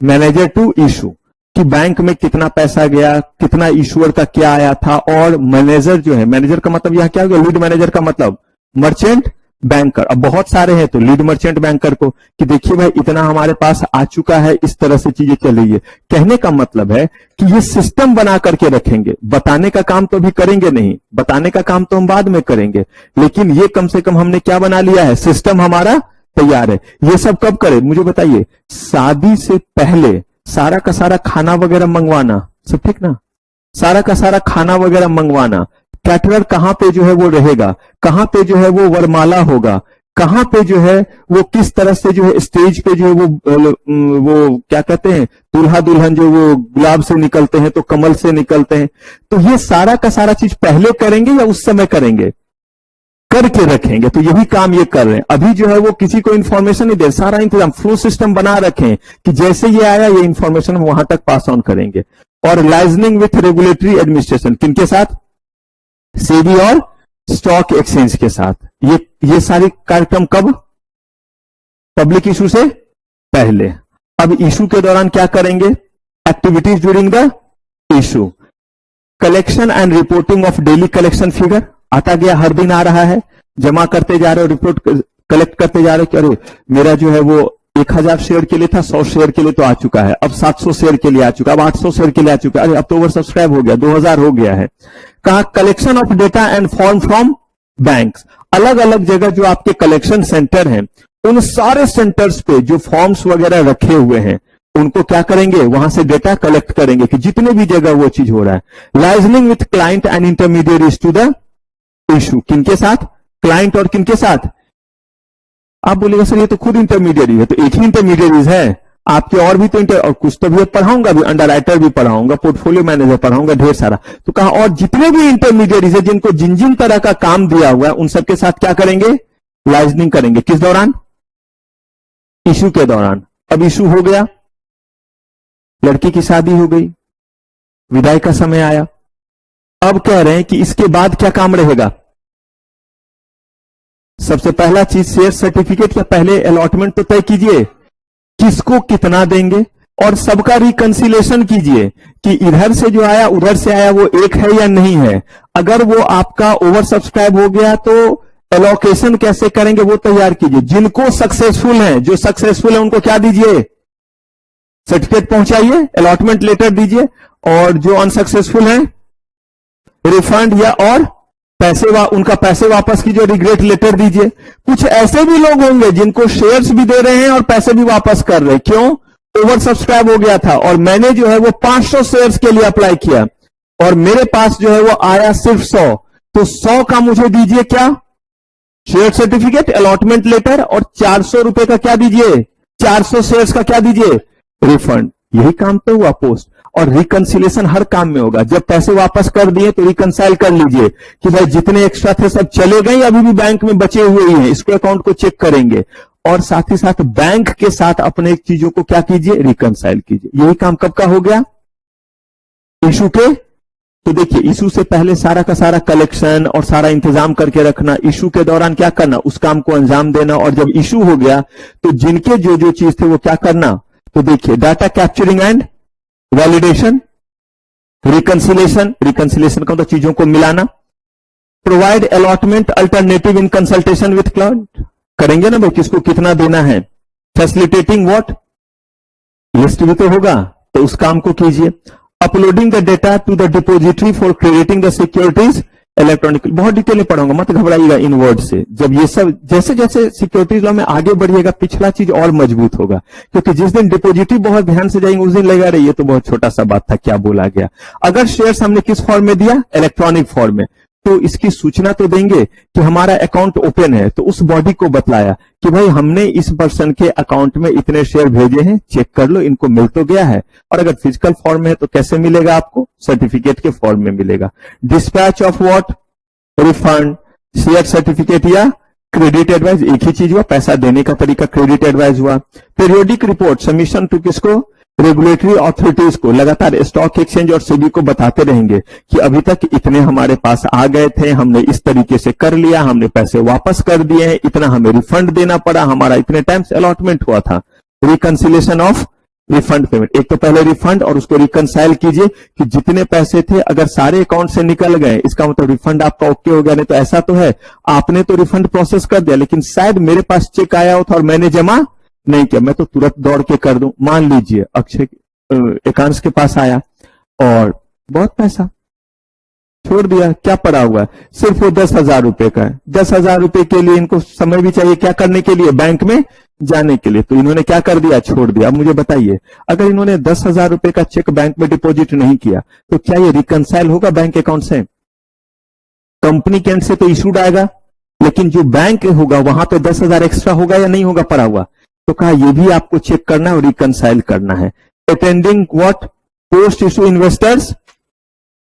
manager to issue, कि बैंक में कितना पैसा गया, कितना इशूअर का क्या आया था, और मैनेजर जो है, मैनेजर का मतलब यहां क्या हो गया? लीड मैनेजर का मतलब मर्चेंट बैंकर, अब बहुत सारे हैं तो लीड मर्चेंट बैंकर को कि देखिए भाई इतना हमारे पास आ चुका है, इस तरह से चीजें चल रही है। कहने का मतलब है कि ये सिस्टम बना करके रखेंगे, बताने का काम तो अभी करेंगे नहीं, बताने का काम तो हम बाद में करेंगे, लेकिन ये कम से कम हमने क्या बना लिया है, सिस्टम हमारा तैयार है। ये सब कब करे मुझे बताइए, शादी से पहले सारा का सारा खाना वगैरह मंगवाना, सब ठीक ना, सारा का सारा खाना वगैरह मंगवाना, कैटरर कहां पे जो है वो रहेगा, कहां पे जो है वो वरमाला होगा, कहां पे जो है वो किस तरह से जो है स्टेज पे जो है वो क्या कहते हैं, दूल्हा दुल्हन जो वो गुलाब से निकलते हैं तो कमल से निकलते हैं, तो ये सारा का सारा चीज पहले करेंगे या उस समय करेंगे, करके रखेंगे। तो यही काम ये कर रहे हैं। अभी जो है वो किसी को इंफॉर्मेशन नहीं दे, सारा इंतजाम फ्लो सिस्टम बना रखें कि जैसे ये आया ये इंफॉर्मेशन वहां तक पास ऑन करेंगे। और लाइजनिंग विथ रेगुलेटरी एडमिनिस्ट्रेशन, किनके साथ, सेबी और स्टॉक एक्सचेंज के साथ। ये सारी कार्यक्रम कब, पब्लिक इशू से पहले। अब इशू के दौरान क्या करेंगे, activities during the issue, collection and reporting of daily collection figure, आता गया, हर दिन आ रहा है, जमा करते जा रहे हो, रिपोर्ट कलेक्ट करते जा रहे हो कि अरे मेरा जो है वो 1000 शेयर के लिए था, 100 शेयर के लिए तो आ चुका है, अब 700 शेयर के लिए आ चुका, अब 800 शेयर के लिए आ चुका है, अरे अब तो ओवर सब्सक्राइब हो गया, 2000 हो गया है। कहा collection of data and form from banks, अलग अलग जगह जो आपके कलेक्शन सेंटर हैं, उन सारे सेंटर्स पे जो फॉर्म्स वगैरह रखे हुए हैं उनको क्या करेंगे, वहां से डेटा कलेक्ट करेंगे कि जितने भी जगह वो चीज हो रहा है। Liaisoning with client and intermediaries to the issue, किनके साथ, क्लाइंट और किनके साथ, आप बोलेगा सर ये तो खुद इंटरमीडिएरी है, तो एक ही इंटरमीडिएरीज है, आपके और भी तो और कुछ तो भी पढ़ाऊंगा, भी अंडर राइटर भी पढ़ाऊंगा, पोर्टफोलियो मैनेजर पढ़ाऊंगा, ढेर सारा। तो कहा और जितने भी इंटरमीडिएरीज है जिनको जिन जिन तरह का काम दिया हुआ है उन सबके साथ क्या करेंगे, लाइजनिंग करेंगे। किस दौरान, इशू के दौरान। अब इशू हो गया, लड़की की शादी हो गई, विदाई का समय आया, अब कह रहे हैं कि इसके बाद क्या काम रहेगा। सबसे पहला चीज शेयर सर्टिफिकेट का पहले अलॉटमेंट तो तय कीजिए, किसको कितना देंगे, और सबका रिकंसिलेशन कीजिए कि इधर से जो आया उधर से आया वो एक है या नहीं है। अगर वो आपका ओवर सब्सक्राइब हो गया तो एलोकेशन कैसे करेंगे वो तैयार कीजिए। जिनको सक्सेसफुल है, जो सक्सेसफुल है उनको क्या दीजिए, सर्टिफिकेट पहुंचाइए, अलॉटमेंट लेटर दीजिए, और जो अनसक्सेसफुल है रिफंड या और पैसे उनका पैसे वापस कीजिए, रिग्रेट लेटर दीजिए। कुछ ऐसे भी लोग होंगे जिनको शेयर्स भी दे रहे हैं और पैसे भी वापस कर रहे हैं, क्यों, ओवर सब्सक्राइब हो गया था और मैंने जो है वो 500 शेयर्स के लिए अप्लाई किया और मेरे पास जो है वो आया सिर्फ 100, तो 100 का मुझे दीजिए क्या, शेयर सर्टिफिकेट, अलॉटमेंट लेटर, और 400 रुपए का क्या दीजिए, 400 शेयर्स का क्या दीजिए, रिफंड। यही काम तो हुआ पोस्ट। और रिकंसिलेशन हर काम में होगा, जब पैसे वापस कर दिए तो रिकंसाइल कर लीजिए कि भाई जितने एक्स्ट्रा थे सब चले गए, अभी भी बैंक में बचे हुए ही हैं, इसको अकाउंट को चेक करेंगे, और साथ ही साथ बैंक के साथ अपने चीजों को क्या कीजिए, रिकंसाइल कीजिए। यही काम कब का हो गया, इशू के। तो देखिए इशू से पहले सारा का सारा कलेक्शन और सारा इंतजाम करके रखना, इशू के दौरान क्या करना, उस काम को अंजाम देना, और जब इशू हो गया तो जिनके जो जो चीज थे वो क्या करना। तो देखिए data capturing and validation, reconciliation, reconciliation का तो चीजों को मिलाना, provide allotment alternative in consultation with client, करेंगे ना भाई किसको कितना देना है, फैसिलिटेटिंग व्हाट, लिस्ट भी तो होगा, तो उस काम को कीजिए। Uploading the data to the depository for creating the securities electronic, बहुत डिटेल में पढ़ाऊंगा, मत घबराइएगा इन वर्ड से। जब ये सब जैसे जैसे सिक्योरिटीज लॉ में आगे बढ़िएगा पिछला चीज और मजबूत होगा, क्योंकि जिस दिन डिपोजिटरी बहुत ध्यान से जाएंगे उस दिन लगेगा रही ये तो बहुत छोटा सा बात था, क्या बोला गया। अगर शेयर्स हमने किस फॉर्म में दिया, इलेक्ट्रॉनिक फॉर्म में, तो इसकी सूचना तो देंगे कि हमारा अकाउंट ओपन है, तो उस बॉडी को बतलाया कि भाई हमने इस पर्सन के अकाउंट में इतने शेयर भेजे हैं, चेक कर लो इनको मिल तो गया है। और अगर फिजिकल फॉर्म में है तो कैसे मिलेगा आपको, सर्टिफिकेट के फॉर्म में मिलेगा। Dispatch of what, refund, share certificate या क्रेडिट एडवाइस, एक ही चीज हुआ, पैसा देने का तरीका क्रेडिट एडवाइस हुआ। पीरियोडिक रिपोर्ट सबमिशन टू किसको, रेगुलेटरी अथॉरिटीज को, लगातार स्टॉक एक्सचेंज और सेबी को बताते रहेंगे कि अभी तक इतने हमारे पास आ गए थे, हमने इस तरीके से कर लिया, हमने पैसे वापस कर दिए हैं, इतना हमें रिफंड देना पड़ा, हमारा इतने टाइम से अलॉटमेंट हुआ था। Reconciliation of refund payment. एक तो पहले रिफंड और उसको रिकंसाइल कीजिए कि जितने पैसे थे अगर सारे अकाउंट से निकल गए इसका मतलब रिफंड आपका ओके हो गया। नहीं तो ऐसा तो है आपने तो रिफंड प्रोसेस कर दिया लेकिन शायद मेरे पास चेक आया था और मैंने जमा नहीं किया, मैं तो तुरंत दौड़ के कर दूं। मान लीजिए अक्षय एकांश के पास आया और बहुत पैसा छोड़ दिया, क्या पड़ा हुआ है, सिर्फ वो 10,000 रुपए का है। 10,000 रुपए के लिए इनको समय भी चाहिए क्या करने के लिए, बैंक में जाने के लिए। तो इन्होंने क्या कर दिया, छोड़ दिया। अब मुझे बताइए अगर इन्होंने 10,000 रुपए का चेक बैंक में डिपॉजिट नहीं किया तो क्या ये रिकंसाइल होगा बैंक अकाउंट से? कंपनी के एंड से तो इशूड आएगा लेकिन जो बैंक होगा वहां तो 10,000 एक्स्ट्रा होगा या नहीं होगा पड़ा हुआ। तो कहा ये भी आपको चेक करना है और रिकंसाइल करना है। Attending what post issue investors.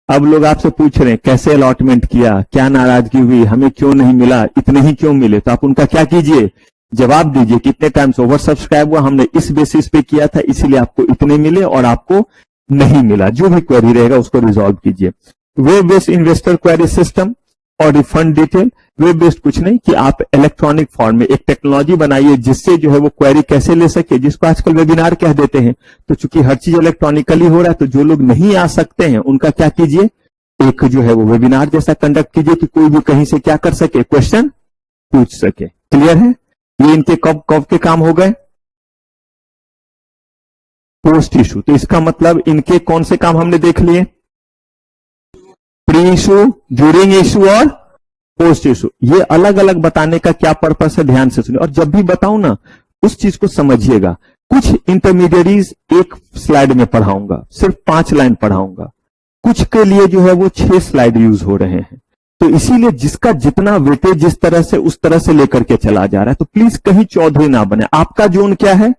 अब लोग आपसे पूछ रहे हैं कैसे अलॉटमेंट किया, क्या नाराजगी हुई, हमें क्यों नहीं मिला, इतने ही क्यों मिले। तो आप उनका क्या कीजिए, जवाब दीजिए कितने टाइम्स ओवर सब्सक्राइब हुआ, हमने इस बेसिस पे किया था इसीलिए आपको इतने मिले और आपको नहीं मिला। जो भी क्वेरी रहेगा उसको रिजॉल्व कीजिए। Web based investor query system और रिफंड डिटेल। वेब बेस्ड कुछ नहीं कि आप इलेक्ट्रॉनिक फॉर्म में एक टेक्नोलॉजी बनाइए जिससे जो है वो क्वेरी कैसे ले सके, जिसको आजकल वेबिनार कह देते हैं। तो चूंकि हर चीज इलेक्ट्रॉनिकली हो रहा है तो जो लोग नहीं आ सकते हैं उनका क्या कीजिए, एक जो है वो वेबिनार जैसा कंडक्ट कीजिए कि कोई भी कहीं से क्या कर सके, क्वेश्चन पूछ सके। क्लियर है? ये इनके कब कब के काम हो गए, पोस्ट इशू। तो इसका मतलब इनके कौन से काम हमने देख लिए, प्री इशू, ड्यूरिंग इशू और पोस्ट इशू। ये अलग अलग बताने का क्या पर्पस है ध्यान से सुनिए। और जब भी बताऊं ना उस चीज को समझिएगा। कुछ इंटरमीडिएरीज एक स्लाइड में पढ़ाऊंगा, सिर्फ 5 लाइन पढ़ाऊंगा, कुछ के लिए जो है वो 6 स्लाइड यूज हो रहे हैं। तो इसीलिए जिसका जितना वेटेज जिस तरह से उस तरह से लेकर के चला जा रहा है। तो प्लीज कहीं चौधरी ना बने। आपका जोन क्या है,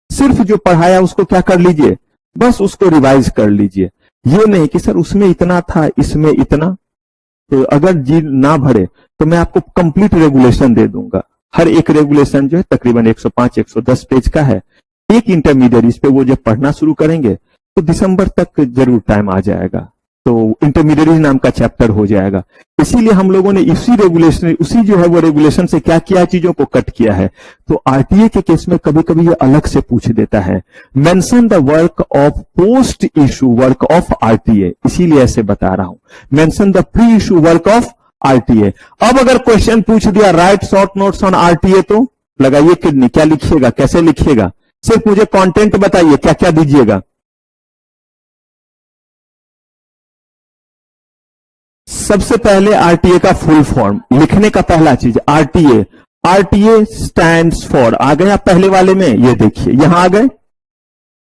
सिर्फ जो पढ़ाया उसको क्या कर लीजिए, बस उसको रिवाइज कर लीजिए। ये नहीं कि सर उसमें इतना था इसमें इतना। तो अगर जी ना भरे तो मैं आपको कंप्लीट रेगुलेशन दे दूंगा। हर एक रेगुलेशन जो है तकरीबन 105-110 पेज का है। एक इंटरमीडिएट पे वो जब पढ़ना शुरू करेंगे तो दिसंबर तक जरूर टाइम आ जाएगा, तो इंटरमीडिएट नाम का चैप्टर हो जाएगा। इसीलिए हम लोगों ने इसी रेगुलेशन, उसी जो है वो रेगुलेशन से क्या किया, चीजों को कट किया है। तो आरटीए के केस में कभी कभी ये अलग से पूछ देता है, mention the work of post issue work of RTA, इसीलिए ऐसे बता रहा हूं। Mention the pre issue work of RTA. अब अगर क्वेश्चन पूछ दिया right short notes on RTA तो लगाइए किडनी, क्या लिखिएगा, कैसे लिखिएगा, सिर्फ मुझे कंटेंट बताइए क्या क्या दीजिएगा। सबसे पहले आरटीए का फुल फॉर्म लिखने का पहला चीज, आरटीए। आरटीए स्टैंड्स फॉर, आ गए आप पहले वाले में, ये देखिए यहां आ गए,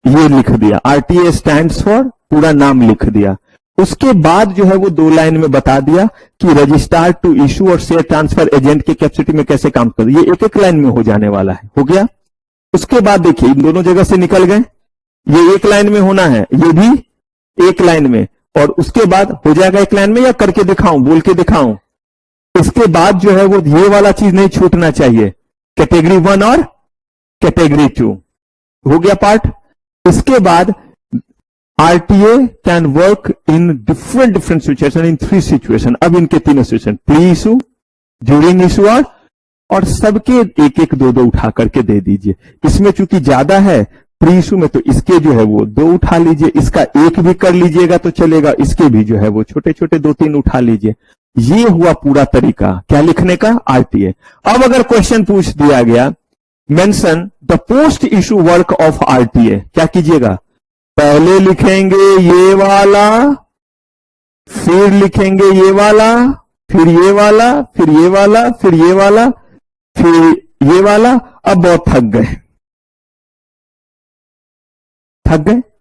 ये लिख दिया आरटीए स्टैंड्स फॉर, पूरा नाम लिख दिया। उसके बाद जो है वो 2 लाइन में बता दिया कि रजिस्ट्रार टू इशू और शेयर ट्रांसफर एजेंट की कैपेसिटी में कैसे काम कर, ये एक एक लाइन में हो जाने वाला है, हो गया। उसके बाद देखिए इन दोनों जगह से निकल गए, ये एक लाइन में होना है, ये भी एक लाइन में, और उसके बाद हो जाएगा एक लाइन में, या करके दिखाऊं, बोल के दिखाऊं। इसके बाद जो है वो ये वाला चीज नहीं छूटना चाहिए, कैटेगरी 1 और कैटेगरी 2 हो गया पार्ट। इसके बाद RTA can work in different situation, in 3 situation. अब इनके तीनों situation, pre issue, during issue और सबके एक एक 2-2 उठा करके दे दीजिए। इसमें चूंकि ज्यादा है प्री इशू में तो इसके जो है वो 2 उठा लीजिए, इसका एक भी कर लीजिएगा तो चलेगा, इसके भी जो है वो छोटे छोटे 2-3 उठा लीजिए। ये हुआ पूरा तरीका क्या लिखने का, आरटीए। अब अगर क्वेश्चन पूछ दिया गया mention the post issue work of RTA, क्या कीजिएगा, पहले लिखेंगे ये वाला, फिर लिखेंगे ये वाला, फिर ये वाला, फिर ये वाला, फिर ये वाला, फिर ये वाला। अब बहुत थक गए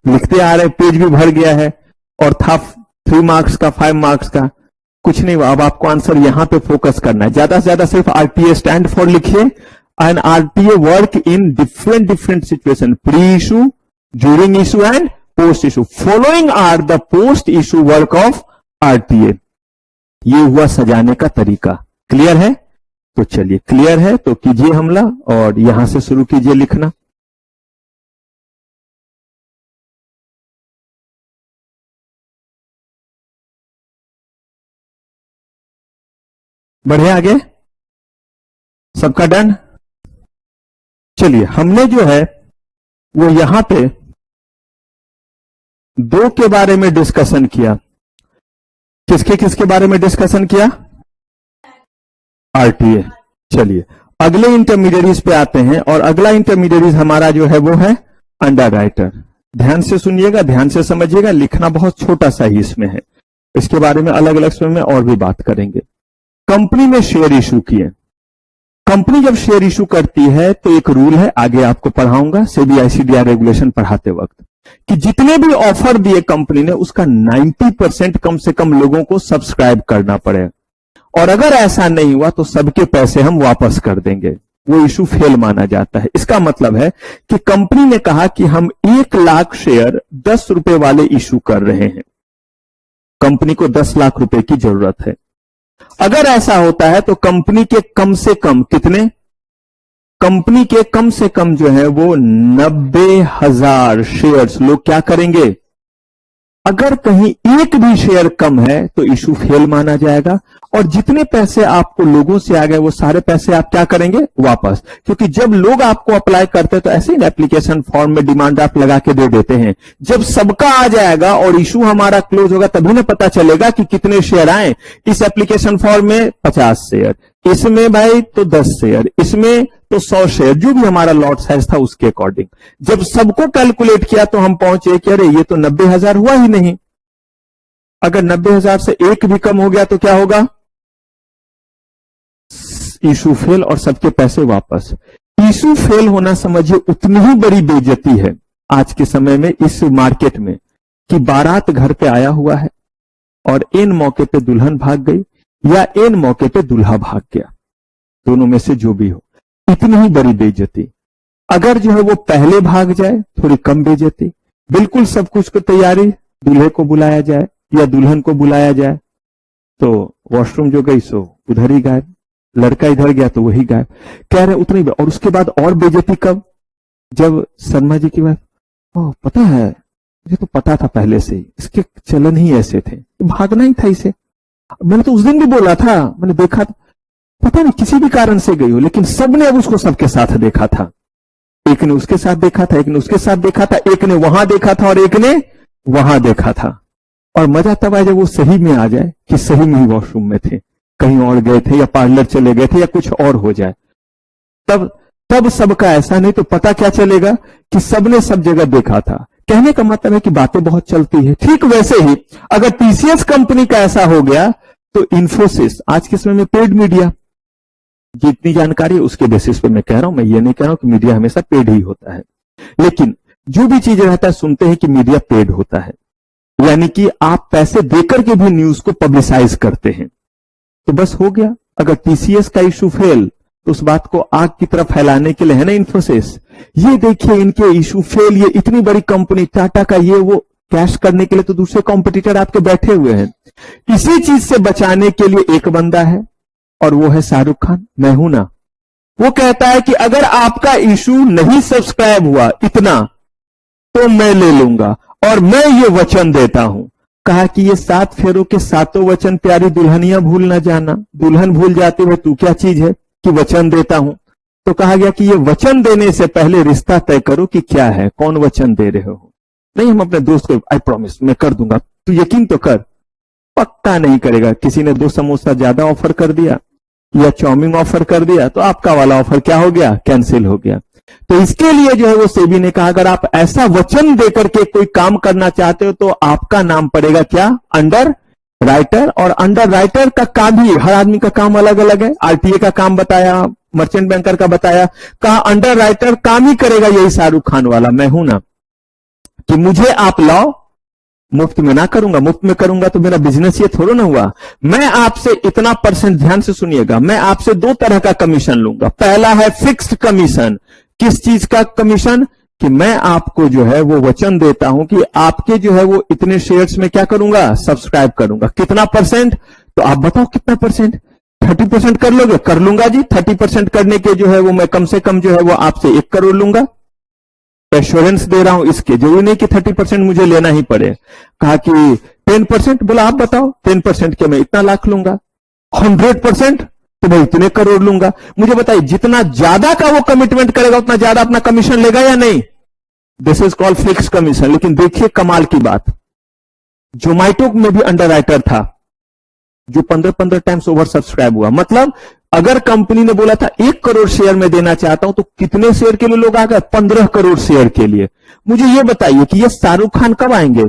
लिखते आ रहे, पेज भी भर गया है और था 3 मार्क्स का 5 मार्क्स का, कुछ नहीं हुआ। अब आपको आंसर यहां पे फोकस करना है, ज्यादा से ज्यादा सिर्फ आरटीए स्टैंड फॉर लिखिए, and RTA work in different situation, pre issue, during issue and post issue. Following are the post issue work of RTA. ये हुआ सजाने का तरीका। क्लियर है? तो चलिए, क्लियर है तो कीजिए हमला और यहां से शुरू कीजिए लिखना। बढ़े आगे, सबका डन। चलिए हमने जो है वो यहां पे दो के बारे में डिस्कशन किया। किसके किसके बारे में डिस्कशन किया? आरटीए। चलिए अगले इंटरमीडिएरीज पे आते हैं, और अगला इंटरमीडिएरीज हमारा जो है वो है अंडर राइटर। ध्यान से सुनिएगा, ध्यान से समझिएगा, लिखना बहुत छोटा सा ही इसमें है, इसके बारे में अलग अलग समय में और भी बात करेंगे। कंपनी ने शेयर इशू किए। कंपनी जब शेयर इशू करती है तो एक रूल है, आगे आपको पढ़ाऊंगा सेबी आईसीडीआर रेगुलेशन पढ़ाते वक्त, कि जितने भी ऑफर दिए कंपनी ने उसका 90% कम से कम लोगों को सब्सक्राइब करना पड़े, और अगर ऐसा नहीं हुआ तो सबके पैसे हम वापस कर देंगे। वो इशू फेल माना जाता है। इसका मतलब है कि कंपनी ने कहा कि हम 1 लाख शेयर 10 रुपए वाले इशू कर रहे हैं। कंपनी को 10 लाख रुपए की जरूरत है। अगर ऐसा होता है तो कंपनी के कम से कम कितने? कंपनी के कम से कम जो है वो 90,000 शेयर्स लोग क्या करेंगे? अगर कहीं एक भी शेयर कम है तो इशू फेल माना जाएगा, और जितने पैसे आपको लोगों से आ गए वो सारे पैसे आप क्या करेंगे? वापस। क्योंकि जब लोग आपको अप्लाई करते हैं तो ऐसे ही एप्लीकेशन फॉर्म में डिमांड आप लगा के दे देते हैं। जब सबका आ जाएगा और इशू हमारा क्लोज होगा तभी ना पता चलेगा कि कितने शेयर आए। इस एप्लीकेशन फॉर्म में 50 शेयर, इसमें भाई तो 10 शेयर, इसमें तो 100 शेयर, जो भी हमारा लॉट साइज था उसके अकॉर्डिंग। जब सबको कैलकुलेट किया तो हम पहुंचे कि अरे ये तो 90,000 हुआ ही नहीं। अगर 90,000 से एक भी कम हो गया तो क्या होगा? इशू फेल और सबके पैसे वापस। इशू फेल होना समझिए उतनी ही बड़ी बेइज्जती है आज के समय में इस मार्केट में, कि बारात घर पे आया हुआ है और इन मौके पे दुल्हन भाग गई या इन मौके पे दूल्हा भाग गया, दोनों में से जो भी हो, इतनी ही बड़ी बेइज्जती। अगर जो है वो पहले भाग जाए थोड़ी कम बेइज्जती। बिल्कुल सब कुछ को तैयारी, दूल्हे को बुलाया जाए या दुल्हन को बुलाया जाए तो वॉशरूम जो गई सो उधर ही गायब, लड़का इधर गया तो वही गायब, कह रहे उतनी। और उसके बाद और बेइज्जती कब? जब शर्मा जी की बात, ओ पता है मुझे तो पता था पहले से ही, इसके चलन ही ऐसे थे, भागना ही था इसे। मैंने तो उस दिन भी बोला था, मैंने देखा था, पता नहीं किसी भी कारण से गई हो, लेकिन सबने अब उसको सबके साथ देखा था। एक ने उसके साथ देखा था, एक ने उसके साथ देखा था, एक ने वहां देखा था और एक ने वहां देखा था। और मजा तब आए जब वो सही में आ जाए कि सही में ही वॉशरूम में थे, कहीं और गए थे या पार्लर चले गए थे या कुछ और हो जाए। तब सबका ऐसा नहीं तो पता क्या चलेगा कि सबने सब जगह देखा था। कहने का मतलब है कि बातें बहुत चलती है। ठीक वैसे ही अगर टीसीएस कंपनी का ऐसा हो गया तो इन्फोसिस, आज के समय में पेड मीडिया, जितनी जानकारी है उसके बेसिस पे मैं कह रहा हूं, मैं ये नहीं कह रहा हूं कि मीडिया हमेशा पेड ही होता है, लेकिन जो भी चीज रहता है सुनते हैं कि मीडिया पेड होता है, यानी कि आप पैसे देकर के भी न्यूज को पब्लिसाइज करते हैं। तो बस हो गया। अगर टीसीएस का इशू फेल तो उस बात को आग की तरफ फैलाने के लिए है ना इन्फोसिस, ये देखिए इनके इशू फेल, ये इतनी बड़ी कंपनी टाटा का ये वो, कैश करने के लिए तो दूसरे कॉम्पिटिटर आपके बैठे हुए हैं। इसी चीज से बचाने के लिए एक बंदा है और वो है शाहरुख खान, मैं हूं ना। वो कहता है कि अगर आपका इशू नहीं सब्सक्राइब हुआ इतना तो मैं ले लूंगा, और मैं ये वचन देता हूं। कहा कि ये 7 फेरों के 7 वचन प्यारी दुल्हनिया भूल ना जाना। दुल्हन भूल जाती है तू क्या चीज है कि वचन देता हूं। तो कहा गया कि ये वचन देने से पहले रिश्ता तय करो कि क्या है, कौन वचन दे रहे हो। नहीं हम अपने दोस्त को आई प्रॉमिस मैं कर दूंगा, तू यकीन तो कर। पक्का नहीं करेगा। किसी ने 2 समोसा ज्यादा ऑफर कर दिया या चाउमीन ऑफर कर दिया तो आपका वाला ऑफर क्या हो गया? कैंसिल हो गया। तो इसके लिए जो है वो सेबी ने कहा अगर आप ऐसा वचन देकर के कोई काम करना चाहते हो तो आपका नाम पड़ेगा क्या? Under writer. और अंडर राइटर का काम भी, हर आदमी का काम अलग अलग है। आरटीए का काम बताया, मर्चेंट बैंकर का बताया, कहा अंडर राइटर काम ही करेगा यही शाहरुख खान वाला, मैं हूं ना, कि मुझे आप लाओ, मुफ्त में ना करूंगा। मुफ्त में करूंगा तो मेरा बिजनेस ये थोड़ा ना हुआ। मैं आपसे इतना %, ध्यान से सुनिएगा, मैं आपसे 2 तरह का कमीशन लूंगा। पहला है फिक्स्ड कमीशन। किस चीज का कमीशन? कि मैं आपको जो है वो वचन देता हूं कि आपके जो है वो इतने शेयर्स में क्या करूंगा? सब्सक्राइब करूंगा। कितना %? तो आप बताओ कितना %? 30% कर लोगे? कर लूंगा जी। 30% करने के जो है वो मैं कम से कम जो है वो आपसे 1 करोड़ लूंगा। एश्योरेंस दे रहा हूं इसके, जरूरी नहीं कि 30% मुझे लेना ही पड़े। कहा कि 10%, बोला आप बताओ 10% के मैं इतना लाख लूंगा। 100% तो मैं इतने करोड़ लूंगा। मुझे बताइए जितना ज्यादा का वो कमिटमेंट करेगा उतना ज्यादा अपना कमीशन लेगा या नहीं? This is called fix commission. लेकिन देखिए कमाल की बात, जोमेटो में भी अंडर राइटर था जो 15-15 टाइम्स ओवर सब्सक्राइब हुआ। मतलब अगर कंपनी ने बोला था 1 करोड़ शेयर में देना चाहता हूं, तो कितने शेयर के लिए लोग आ गए? 15 करोड़ शेयर के लिए। मुझे यह बताइए कि ये शाहरुख खान कब आएंगे?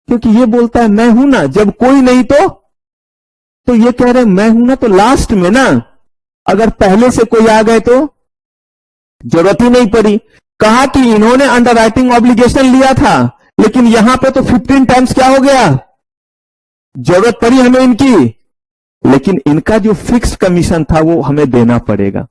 क्योंकि ये बोलता है मैं हूं ना, जब कोई नहीं तो ये कह रहे मैं हूं ना, तो लास्ट में ना अगर पहले से कोई आ गए तो जरूरत ही नहीं पड़ी। कहा कि इन्होंने अंडर राइटिंग ऑब्लिगेशन लिया था, लेकिन यहां पे तो 15 टाइम्स क्या हो गया, जरूरत पड़ी हमें इनकी, लेकिन इनका जो फिक्स कमीशन था वो हमें देना पड़ेगा।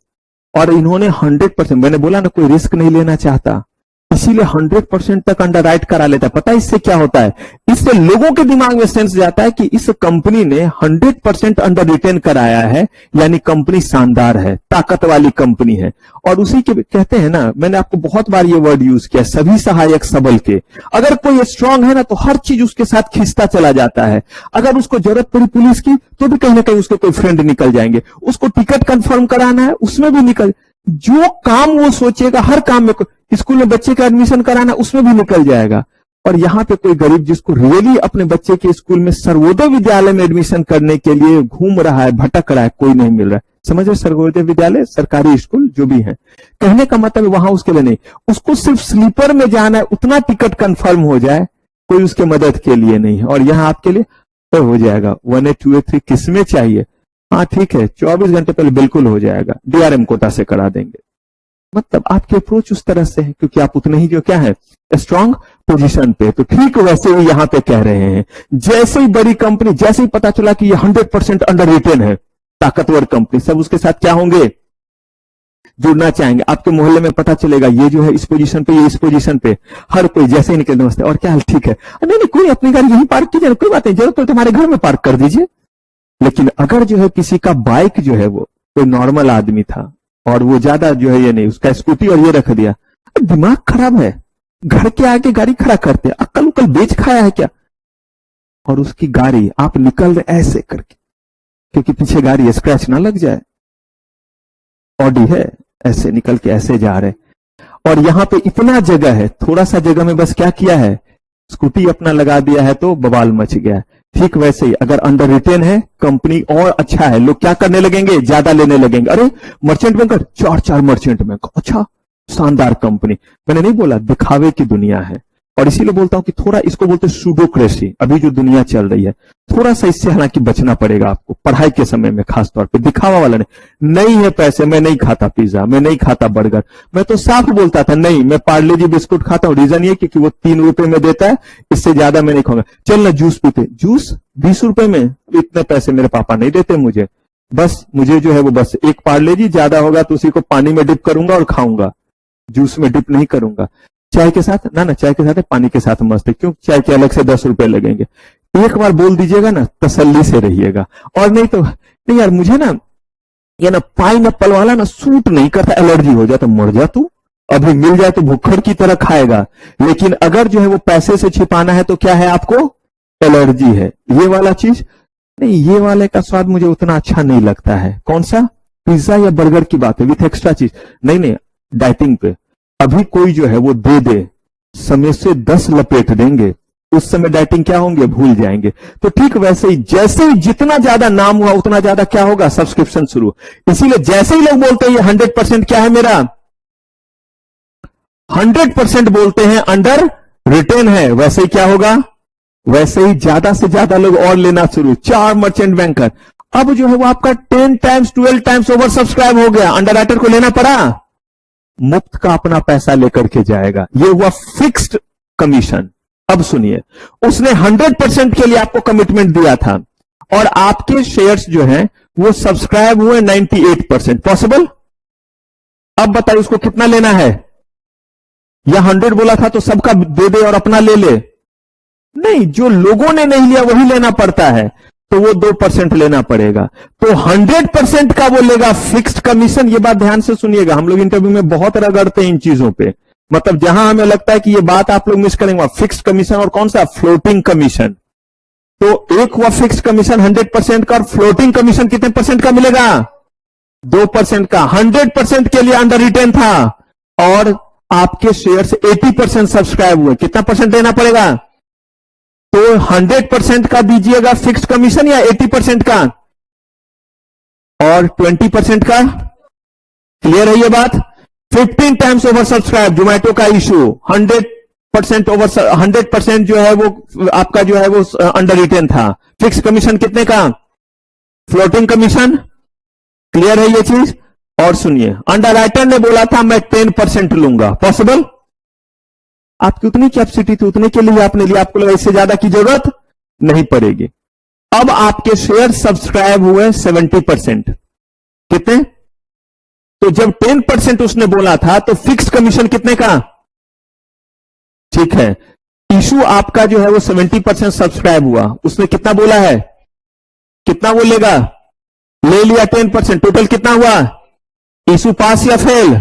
और इन्होंने 100%, मैंने बोला ना कोई रिस्क नहीं लेना चाहता, इसीलिए 100% तक अंडर राइट करा लेता है। पता है इससे क्या होता है? इससे लोगों के दिमाग में सेंस जाता है कि इस कंपनी ने 100% अंडर रिटेन कराया है, यानी कंपनी शानदार है, ताकत वाली कंपनी है। और उसी के कहते हैं ना, मैंने आपको बहुत बार ये वर्ड यूज किया, सभी सहायक सबल के। अगर कोई स्ट्रांग है ना तो हर चीज उसके साथ खींचता चला जाता है। अगर उसको जरूरत पड़ी पुलिस की तो भी कहीं ना कहीं उसके कोई फ्रेंड निकल जाएंगे। उसको टिकट कंफर्म कराना है उसमें भी निकल, जो काम वो सोचेगा हर काम में, स्कूल में बच्चे का एडमिशन कराना उसमें भी निकल जाएगा। और यहां पे कोई गरीब जिसको रियली अपने बच्चे के स्कूल में सर्वोदय विद्यालय में एडमिशन करने के लिए घूम रहा है, भटक रहा है, कोई नहीं मिल रहा है। समझ रहे? सर्वोदय विद्यालय सरकारी स्कूल जो भी है, कहने का मतलब वहां उसके लिए नहीं, उसको सिर्फ स्लीपर में जाना है, उतना टिकट कंफर्म हो जाए, कोई उसके मदद के लिए नहीं है। और यहां आपके लिए तो हो जाएगा 1A 2A 3 किसमें चाहिए? हाँ ठीक है, 24 घंटे पहले बिल्कुल हो जाएगा, DRM कोटा से करा देंगे। मतलब आपकी अप्रोच उस तरह से है क्योंकि आप उतने ही जो क्या है स्ट्रांग पोजीशन पे। तो ठीक वैसे ही यहां पे कह रहे हैं, जैसे ही बड़ी कंपनी, जैसे ही पता चला कि ये 100% अंडर रिटेन है, ताकतवर कंपनी, सब उसके साथ क्या होंगे, जुड़ना चाहेंगे। आपके मोहल्ले में पता चलेगा ये जो है इस पोजीशन पे, ये इस पोजीशन पे, हर कोई जैसे ही निकले नमस्ते और क्या हाल, ठीक है, नहीं नहीं कोई अपनी गाड़ी यहीं पार्क कीजिए, कोई बात नहीं, जरूरत तो तुम्हारे घर में पार्क कर दीजिए। लेकिन अगर जो है किसी का बाइक जो है वो कोई नॉर्मल आदमी था और वो ज्यादा जो है ये नहीं, उसका स्कूटी और ये रख दिया, दिमाग खराब है, घर के आगे गाड़ी खड़ा करते, अक्ल उकल बेच खाया है क्या? और उसकी गाड़ी आप निकल रहे ऐसे करके क्योंकि पीछे गाड़ी स्क्रैच ना लग जाए, ऑडी है, ऐसे निकल के ऐसे जा रहे। और यहां पे इतना जगह है, थोड़ा सा जगह में बस क्या किया है, स्कूटी अपना लगा दिया है तो बवाल मच गया। ठीक वैसे ही अगर अंडर रिटेन है कंपनी और अच्छा है, लोग क्या करने लगेंगे, ज्यादा लेने लगेंगे। अरे मर्चेंट बैंकर 4 मर्चेंट बैंक, अच्छा शानदार कंपनी। मैंने नहीं बोला दिखावे की दुनिया है, और इसीलिए बोलता हूं कि थोड़ा इसको बोलते हैं सूडोक्रेसी, अभी जो दुनिया चल रही है, थोड़ा सा इससे हालांकि बचना पड़ेगा आपको पढ़ाई के समय में, खासतौर पे दिखावा वाला नहीं है। पैसे मैं नहीं खाता पिज्जा, मैं नहीं खाता बर्गर, मैं तो साफ बोलता था नहीं, मैं पार्ले जी बिस्कुट खाता हूं। रीजन ये क्योंकि वो 3 रुपए में देता है, इससे ज्यादा मैं नहीं खाऊंगा। चल ना जूस पीते, जूस 20 रुपए में, इतने पैसे मेरे पापा नहीं देते मुझे, बस मुझे जो है वो बस एक पार्ले जी, ज्यादा होगा तो उसी को पानी में डिप करूंगा और खाऊंगा, जूस में डिप नहीं करूंगा। चाय के साथ ना चाय के साथ पानी के साथ मस्त है, क्यों चाय के अलग से 10 रुपए लगेंगे। एक बार बोल दीजिएगा ना, तसल्ली से रहिएगा। और नहीं तो नहीं यार मुझे ना ये ना पाइनएप्पल वाला ना सूट नहीं करता, एलर्जी हो जाता, मर जा तू, अभी मिल जाए तो भुक्खड़ की तरह खाएगा। लेकिन अगर जो है वो पैसे से छिपाना है तो क्या है, आपको एलर्जी है, ये वाला चीज नहीं, ये वाले का स्वाद मुझे उतना अच्छा नहीं लगता है। कौन सा, पिज्जा या बर्गर की बात है विथ एक्स्ट्रा चीज, नहीं डाइटिंग पे अभी कोई जो है वो दे समय से 10 लपेट देंगे, उस समय डाइटिंग क्या होंगे, भूल जाएंगे। तो ठीक वैसे ही जैसे ही जितना ज्यादा नाम हुआ उतना ज्यादा क्या होगा, सब्सक्रिप्शन शुरू। इसीलिए जैसे ही लोग बोलते हैं ये 100% क्या है मेरा, 100% बोलते हैं अंडर रिटेन है, वैसे ही क्या होगा, वैसे ही ज्यादा से ज्यादा लोग और लेना शुरू। 4 मर्चेंट बैंकर, अब जो है वो आपका 10 टाइम्स 12 टाइम्स ओवर सब्सक्राइब हो गया, अंडर राइटर को लेना पड़ा, मुफ्त का अपना पैसा लेकर के जाएगा। ये हुआ फिक्स्ड कमीशन। अब सुनिए, उसने 100% के लिए आपको कमिटमेंट दिया था और आपके शेयर्स जो हैं वो सब्सक्राइब हुए 98%। पॉसिबल? अब बताइए उसको कितना लेना है, या 100 बोला था तो सबका दे दे और अपना ले ले? नहीं, जो लोगों ने नहीं लिया वही लेना पड़ता है, तो वो 2% लेना पड़ेगा। तो 100% का वो लेगा फिक्स्ड कमीशन। ये बात ध्यान से सुनिएगा, हम लोग इंटरव्यू में बहुत रगड़ते हैं इन चीजों पे, मतलब जहां हमें लगता है कि ये बात आप लोग मिस करेंगे, फिक्स्ड कमीशन और कौन सा, फ्लोटिंग कमीशन। तो एक हुआ फिक्स्ड कमीशन 100% का, और फ्लोटिंग कमीशन कितने % का मिलेगा, 2% का। 100% के लिए अंडर रिटेन था, और आपके शेयर्स 80% सब्सक्राइब हुए, कितना परसेंट देना पड़ेगा? तो 100% का दीजिएगा फिक्स्ड कमीशन या 80% का और 20% का? क्लियर है ये बात? 15 टाइम्स ओवर सब्सक्राइब जोमेटो का इशू, 100% जो है वो आपका जो है वो अंडर रिटेन था। फिक्स कमीशन कितने का? Floating commission. क्लियर है ये चीज? और सुनिए, अंडरराइटर ने बोला था मैं 10% लूंगा, पॉसिबल? आपकी उतनी कैपेसिटी थी, उतने के लिए आपने लिया, आपको लगा इससे ज्यादा की जरूरत नहीं पड़ेगी। अब आपके शेयर सब्सक्राइब हुए 70%, कितने? तो जब 10% उसने बोला था तो फिक्स कमीशन कितने का? ठीक है, इशू आपका जो है वो 70% सब्सक्राइब हुआ, उसने कितना बोला है? कितना बोलेगा? ले लिया 10%, टोटल कितना हुआ? इशू पास या fail?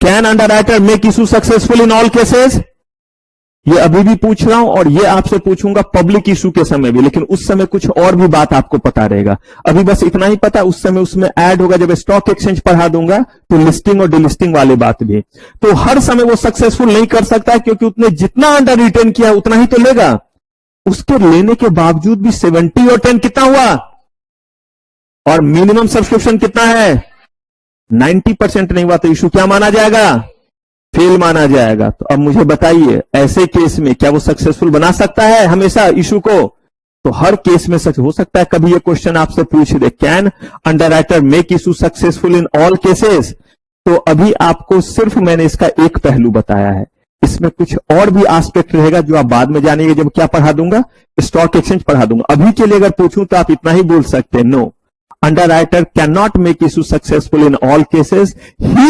Can underwriter make issue successful in all cases? ये अभी भी पूछ रहा हूं और ये आपसे पूछूंगा पब्लिक इशू के समय भी, लेकिन उस समय कुछ और भी बात आपको पता रहेगा। अभी बस इतना ही पता, उस समय उसमें ऐड होगा, जब स्टॉक एक्सचेंज पढ़ा दूंगा तो लिस्टिंग और डिलिस्टिंग वाली बात भी। तो हर समय वो सक्सेसफुल नहीं कर सकता, क्योंकि उसने जितना अंडर रिटेन किया उतना ही तो लेगा। उसके लेने के बावजूद भी 70 और 10 कितना हुआ? और मिनिमम सब्सक्रिप्शन कितना है? 90% नहीं हुआ, तो इशू क्या माना जाएगा? फेल माना जाएगा। तो अब मुझे बताइए, ऐसे केस में क्या वो सक्सेसफुल बना सकता है हमेशा इशू को? तो हर केस में सच हो सकता है। कभी ये क्वेश्चन आपसे पूछ दे, can underwriter make issue successful in all cases? तो अभी आपको सिर्फ मैंने इसका एक पहलू बताया है, इसमें कुछ और भी एस्पेक्ट रहेगा जो आप बाद में जानेंगे जब क्या पढ़ा दूंगा, स्टॉक एक्सचेंज पढ़ा दूंगा। अभी के लिए अगर पूछूं तो आप इतना ही बोल सकते हैं, no, underwriter cannot make issue successful in all cases. He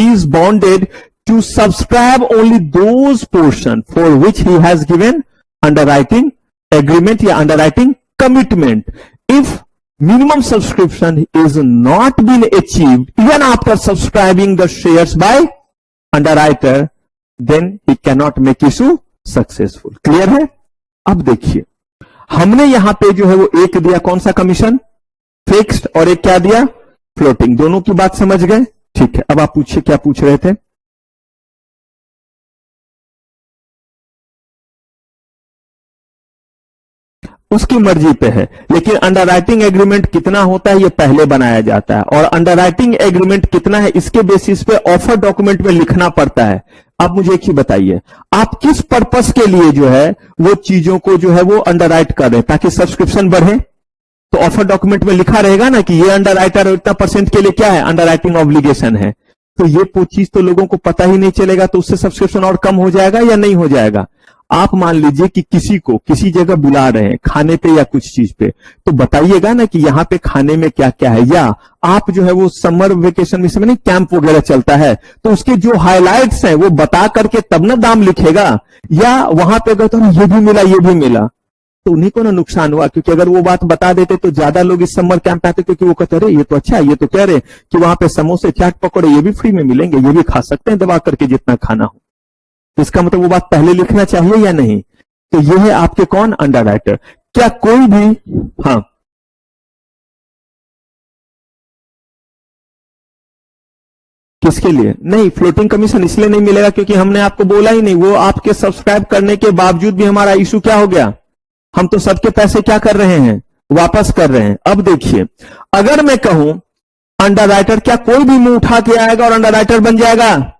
is bonded to subscribe only those portion for which he has given underwriting agreement या underwriting commitment. If minimum subscription is not been achieved even after subscribing the shares by underwriter, then he cannot make issue successful. Clear है? अब देखिए, हमने यहां पे जो है वो एक दिया कौन सा कमीशन? फिक्स्ड, और एक क्या दिया? फ्लोटिंग। दोनों की बात समझ गए? ठीक है, अब आप पूछिए क्या पूछ रहे थे? उसकी मर्जी पे है, लेकिन अंडरराइटिंग एग्रीमेंट कितना होता है ये पहले बनाया जाता है, और अंडरराइटिंग एग्रीमेंट कितना है इसके बेसिस पे ऑफर डॉक्यूमेंट में लिखना पड़ता है। आप मुझे एक ही बताइए, आप किस पर्पस के लिए जो है वो चीजों को जो है वो अंडरराइट कर रहे हैं? ताकि सब्सक्रिप्शन बढ़े। तो ऑफर डॉक्यूमेंट में लिखा रहेगा ना कि ये अंडरराइटर इतना परसेंट के लिए क्या है? अंडरराइटिंग ऑब्लिगेशन है। तो ये चीज तो लोगों को पता ही नहीं चलेगा, तो उससे सब्सक्रिप्शन और कम हो जाएगा या नहीं हो जाएगा? आप मान लीजिए कि किसी को किसी जगह बुला रहे हैं खाने पे या कुछ चीज पे, तो बताइएगा ना कि यहाँ पे खाने में क्या क्या है। या आप जो है वो समर वेकेशन में समय नहीं कैंप वगैरह चलता है, तो उसके जो हाइलाइट्स हैं वो बता करके तब ना दाम लिखेगा। या वहां पे अगर तो ये भी मिला ये भी मिला, तो उन्हीं को ना नुकसान हुआ, क्योंकि अगर वो बात बता देते तो ज्यादा लोग इस समर कैंप आते, क्योंकि वो कहते रहे ये तो अच्छा है, ये तो कह रहे कि वहां पे समोसे चाट पकौड़े ये भी फ्री में मिलेंगे, ये भी खा सकते हैं दबा करके जितना खाना हो। इसका मतलब वो बात पहले लिखना चाहिए या नहीं? तो ये है आपके कौन? अंडरराइटर। क्या कोई भी, हाँ, किसके लिए नहीं? फ्लोटिंग कमीशन इसलिए नहीं मिलेगा क्योंकि हमने आपको बोला ही नहीं, वो आपके सब्सक्राइब करने के बावजूद भी हमारा इशू क्या हो गया? हम तो सबके पैसे क्या कर रहे हैं? वापस कर रहे हैं। अब देखिए, अगर मैं कहूं अंडरराइटर, क्या कोई भी मुंह उठा के आएगा और अंडरराइटर बन जाएगा?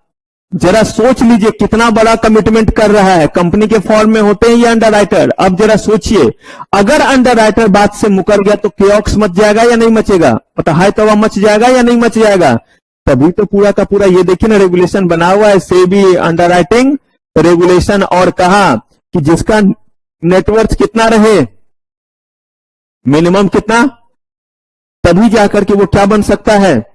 जरा सोच लीजिए कितना बड़ा कमिटमेंट कर रहा है। कंपनी के फॉर्म में होते हैं ये अंडरराइटर। अब जरा सोचिए, अगर अंडरराइटर बात से मुकर गया तो केओक्स मच जाएगा या नहीं मचेगा? पता है तो वह मच जाएगा या नहीं मच जाएगा? तभी तो पूरा का पूरा ये देखिए ना, रेगुलेशन बना हुआ है, सेबी अंडरराइटिंग रेगुलेशन, और कहा कि जिसका नेटवर्थ कितना रहे, मिनिमम कितना, तभी जाकर के वो क्या बन सकता है।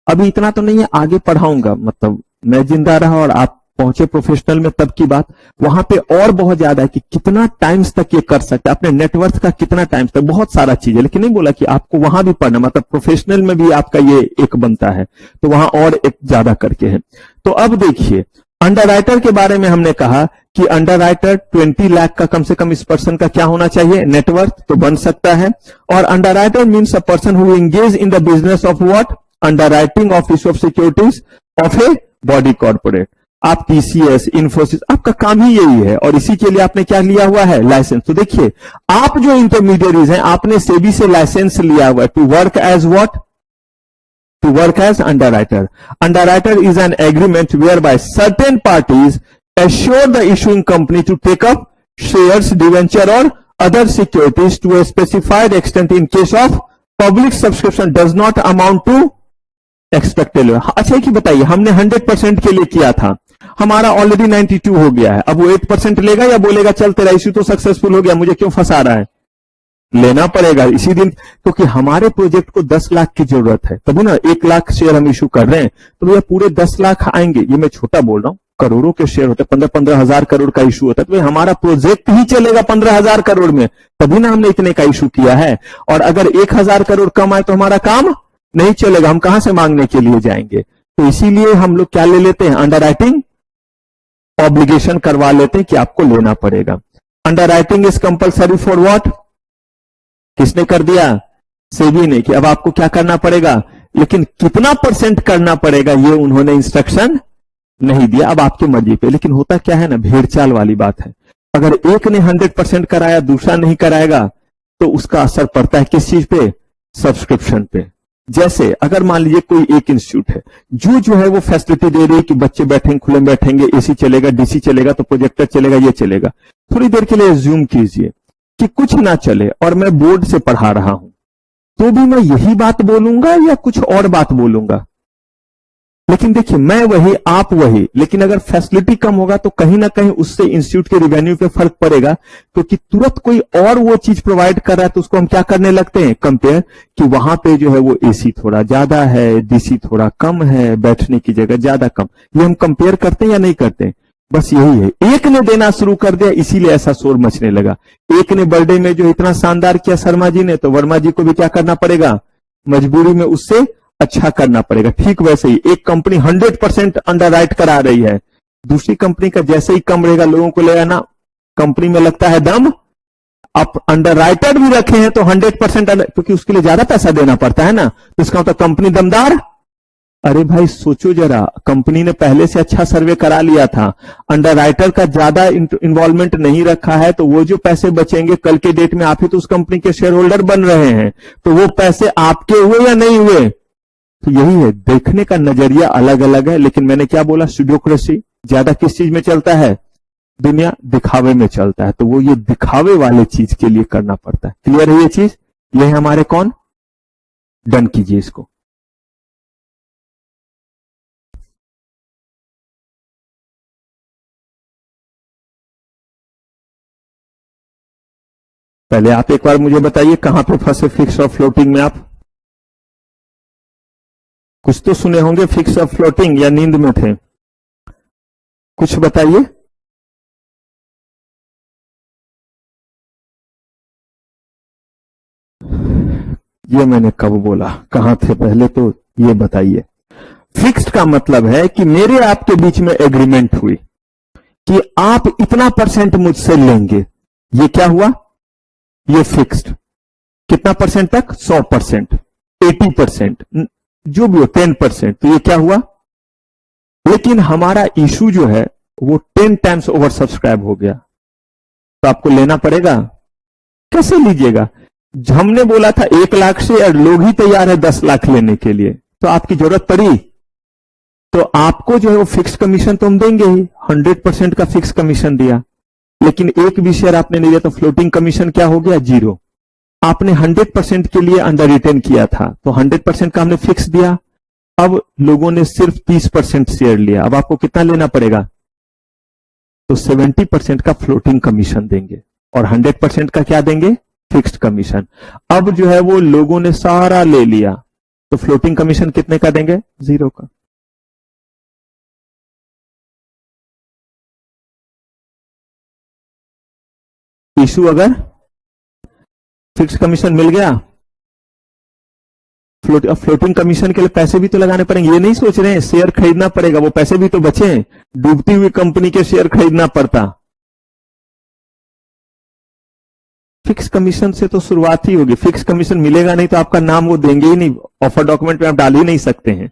अभी इतना तो नहीं है, आगे पढ़ाऊंगा, मतलब मैं जिंदा रहा और आप पहुंचे प्रोफेशनल में तब की बात। वहां पे और बहुत ज्यादा है कि कितना टाइम्स तक ये कर सकता है, अपने नेटवर्थ का कितना टाइम्स तक, बहुत सारा चीज है। लेकिन नहीं बोला कि आपको वहां भी पढ़ना, मतलब प्रोफेशनल में भी आपका ये एक बनता है, तो वहां और एक ज्यादा करके है। तो अब देखिए, अंडरराइटर के बारे में हमने कहा कि अंडरराइटर 20 लाख का कम से कम इस पर्सन का क्या होना चाहिए? नेटवर्थ, तो बन सकता है। और underwriter means a person who engage in the business of what? Underwriting of issue of securities of a body corporate. आप टीसीएस, इन्फोसिस, आपका काम ही यही है और इसी के लिए आपने क्या लिया हुआ है? लाइसेंस। तो देखिए, आप जो इंटरमीडियरीज हैं, आपने सेबी से लाइसेंस लिया हुआ है to work as what? To work as underwriter. Underwriter is an agreement where by certain parties assure the issuing company to take up shares, debenture or other securities to a specified extent in case of public subscription does not amount to expected। अच्छा कि बताइए, हमने 100% के लिए किया था, हमारा already 92 हो गया है, अब वो 8% लेगा या बोलेगा चल तेरा इश्यू तो सक्सेसफुल हो गया, मुझे क्यों फंसा रहा है? लेना पड़ेगा इसी दिन, क्योंकि हमारे प्रोजेक्ट को 10 लाख की जरूरत है, तभी ना 1 लाख शेयर हम इशू कर रहे हैं, तो भैया पूरे 10 लाख आएंगे। ये मैं छोटा बोल रहा हूं, करोड़ों के शेयर होते, 15-15 हजार करोड़ का इशू होता है, तो हमारा प्रोजेक्ट ही चलेगा 15,000 करोड़ में, तभी ना हमने इतने का इशू किया है। और अगर 1,000 करोड़ कम आए तो हमारा काम नहीं चलेगा, हम कहां से मांगने के लिए जाएंगे? तो इसीलिए हम लोग क्या ले लेते हैं? अंडरराइटिंग ऑब्लिगेशन करवा लेते हैं कि आपको लेना पड़ेगा। Underwriting is compulsory for what? किसने कर दिया? सेबी ने, कि अब आपको क्या करना पड़ेगा, लेकिन कितना परसेंट करना पड़ेगा ये उन्होंने इंस्ट्रक्शन नहीं दिया, अब आपकी मर्जी पे। लेकिन होता क्या है ना, भेड़चाल वाली बात है, अगर एक ने 100% कराया, दूसरा नहीं कराएगा, तो उसका असर पड़ता है किस चीज पे? सब्सक्रिप्शन पे। जैसे अगर मान लीजिए कोई एक इंस्टीट्यूट है जो है वो फैसिलिटी दे रही है कि बच्चे बैठेंगे, खुले में बैठेंगे, एसी चलेगा, डीसी चलेगा, तो प्रोजेक्टर चलेगा, ये चलेगा। थोड़ी देर के लिए अज्यूम कीजिए कि कुछ ना चले और मैं बोर्ड से पढ़ा रहा हूं, तो भी मैं यही बात बोलूंगा या कुछ और बात बोलूंगा? लेकिन देखिए, मैं वही, आप वही, लेकिन अगर फैसिलिटी कम होगा तो कहीं ना कहीं उससे इंस्टीट्यूट के रिवेन्यू पे फर्क पड़ेगा, क्योंकि तुरंत कोई और वो चीज प्रोवाइड कर रहा है तो उसको हम क्या करने लगते हैं? कंपेयर, कि वहां पे जो है वो एसी थोड़ा ज्यादा है, डीसी थोड़ा कम है, बैठने की जगह ज्यादा कम। ये हम कंपेयर करते हैं या नहीं करते? बस यही है, एक ने देना शुरू कर दिया इसीलिए ऐसा शोर मचने लगा। एक ने बर्थडे में जो इतना शानदार किया शर्मा जी ने, तो वर्मा जी को भी क्या करना पड़ेगा? मजबूरी में उससे अच्छा करना पड़ेगा। ठीक वैसे ही एक कंपनी 100% अंडरराइट करा रही है, दूसरी कंपनी का जैसे ही कम रहेगा, लोगों को लेगा ना, कंपनी में लगता है दम, आप अंडरराइटर भी रखे हैं तो 100%, क्योंकि उसके लिए ज्यादा पैसा देना पड़ता है ना, तो इसका मतलब कंपनी दमदार। अरे भाई सोचो जरा, कंपनी ने पहले से अच्छा सर्वे करा लिया था, अंडरराइटर का ज्यादा इन्वॉल्वमेंट नहीं रखा है, तो वो जो पैसे बचेंगे कल के डेट में आप ही तो उस कंपनी के शेयर होल्डर बन रहे हैं, तो वो पैसे आपके हुए या नहीं हुए? तो यही है, देखने का नजरिया अलग अलग है। लेकिन मैंने क्या बोला, स्टूडियोक्रेसी ज्यादा किस चीज में चलता है? दुनिया दिखावे में चलता है, तो वो ये दिखावे वाले चीज के लिए करना पड़ता है। क्लियर है ये चीज? ये है हमारे कौन? डन कीजिए इसको। पहले आप एक बार मुझे बताइए कहां पे फंसे फिक्स और फ्लोटिंग में? आप कुछ तो सुने होंगे फिक्स और फ्लोटिंग, या नींद में थे? कुछ बताइए। ये मैंने कब बोला, कहां थे पहले तो ये बताइए। फिक्स्ड का मतलब है कि मेरे आपके बीच में एग्रीमेंट हुई कि आप इतना परसेंट मुझसे लेंगे, ये क्या हुआ? ये फिक्स्ड। कितना परसेंट तक? 100%, 80%, जो भी हो, 10%, तो ये क्या हुआ? लेकिन हमारा इशू जो है वो 10 टाइम्स ओवर सब्सक्राइब हो गया, तो आपको लेना पड़ेगा। कैसे लीजिएगा? हमने बोला था 1 लाख से, और लोग ही तैयार है 10 लाख लेने के लिए, तो आपकी जरूरत पड़ी तो आपको जो है वो फिक्स कमीशन तो हम देंगे ही, 100% का फिक्स कमीशन दिया। लेकिन एक भी शेयर आपने नहीं दिया तो फ्लोटिंग कमीशन क्या हो गया? 0। आपने 100% के लिए अंडर रिटेन किया था, तो 100% का हमने फिक्स दिया। अब लोगों ने सिर्फ 30% शेयर लिया, अब आपको कितना लेना पड़ेगा? तो 70% का फ्लोटिंग कमीशन देंगे और 100% का क्या देंगे? Fixed commission. अब जो है वो लोगों ने सारा ले लिया, तो फ्लोटिंग कमीशन कितने का देंगे? 0 का। इशू अगर फिक्स कमीशन मिल गया, फ्लोटिंग कमीशन के लिए पैसे भी तो लगाने पड़ेंगे। ये नहीं सोच रहे हैं शेयर खरीदना पड़ेगा, वो पैसे भी तो बचे, डूबती हुई कंपनी के शेयर खरीदना पड़ता। फिक्स कमीशन से तो शुरुआत ही होगी। फिक्स कमीशन मिलेगा नहीं तो आपका नाम वो देंगे ही नहीं, ऑफर डॉक्यूमेंट में आप डाल ही नहीं सकते हैं।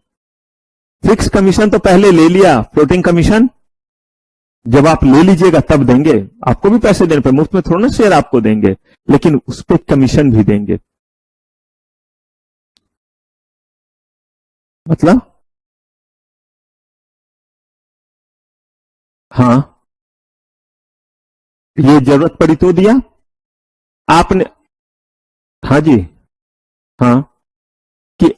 फिक्स कमीशन तो पहले ले लिया, फ्लोटिंग कमीशन जब आप ले लीजिएगा तब देंगे। आपको भी पैसे देने पर, मुफ्त में थोड़ा ना शेयर आपको देंगे, लेकिन उस पर कमीशन भी देंगे। मतलब हाँ, ये जरूरत पड़ी तो दिया आपने। हाँ जी, हाँ, कि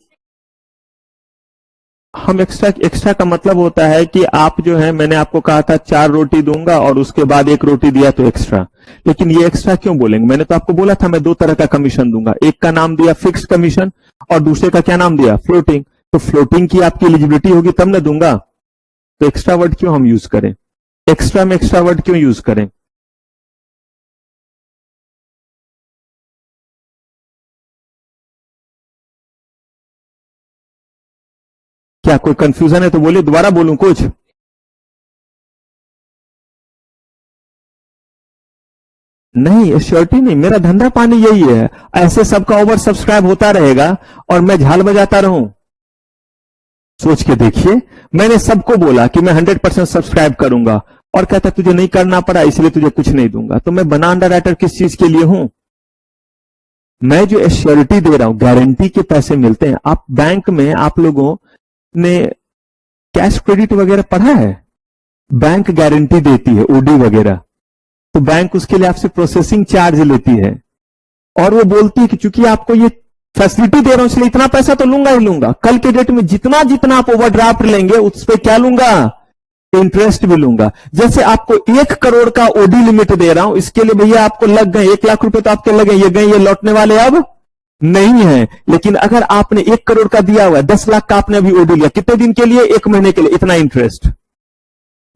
हम एक्स्ट्रा, एक्स्ट्रा का मतलब होता है कि आप जो है, मैंने आपको कहा था 4 रोटी दूंगा और उसके बाद 1 रोटी दिया तो एक्स्ट्रा। लेकिन ये एक्स्ट्रा क्यों बोलेंगे? मैंने तो आपको बोला था मैं 2 तरह का कमीशन दूंगा, एक का नाम दिया फिक्स कमीशन और दूसरे का क्या नाम दिया? फ्लोटिंग। तो फ्लोटिंग की आपकी एलिजिबिलिटी होगी तब ना दूंगा। तो एक्स्ट्रा वर्ड क्यों हम यूज करें? एक्स्ट्रा में एक्स्ट्रा वर्ड क्यों यूज करें? क्या कोई कंफ्यूजन है तो बोलिए, दोबारा बोलूं कुछ? नहीं, एश्योरिटी नहीं, मेरा धंधा पानी यही है। ऐसे सबका ओवर सब्सक्राइब होता रहेगा और मैं झाल बजाता रहूं? सोच के देखिए, मैंने सबको बोला कि मैं 100% सब्सक्राइब करूंगा और कहता तुझे नहीं करना पड़ा इसलिए तुझे कुछ नहीं दूंगा। तो मैं बना अंडर राइटर किस चीज के लिए हूं? मैं जो एश्योरिटी दे रहा हूं, गारंटी के पैसे मिलते हैं। आप बैंक में, आप लोगों ने कैश क्रेडिट वगैरह पढ़ा है? बैंक गारंटी देती है, ओडी वगैरह, तो बैंक उसके लिए आपसे प्रोसेसिंग चार्ज लेती है और वो बोलती है कि चूंकि आपको ये फैसिलिटी दे रहा हूं इसलिए इतना पैसा तो लूंगा ही लूंगा। कल के डेट में जितना जितना आप ओवरड्राफ्ट लेंगे उस पर क्या लूंगा? इंटरेस्ट भी लूंगा। जैसे आपको 1 करोड़ का ओडी लिमिट दे रहा हूं, इसके लिए भैया आपको लग गए 1 लाख रुपए, तो आपके लगे, ये गए, ये लौटने वाले अब नहीं है। लेकिन अगर आपने 1 करोड़ का दिया हुआ है, 10 लाख का आपने अभी ओडी लिया, कितने दिन के लिए? 1 महीने के लिए, इतना इंटरेस्ट।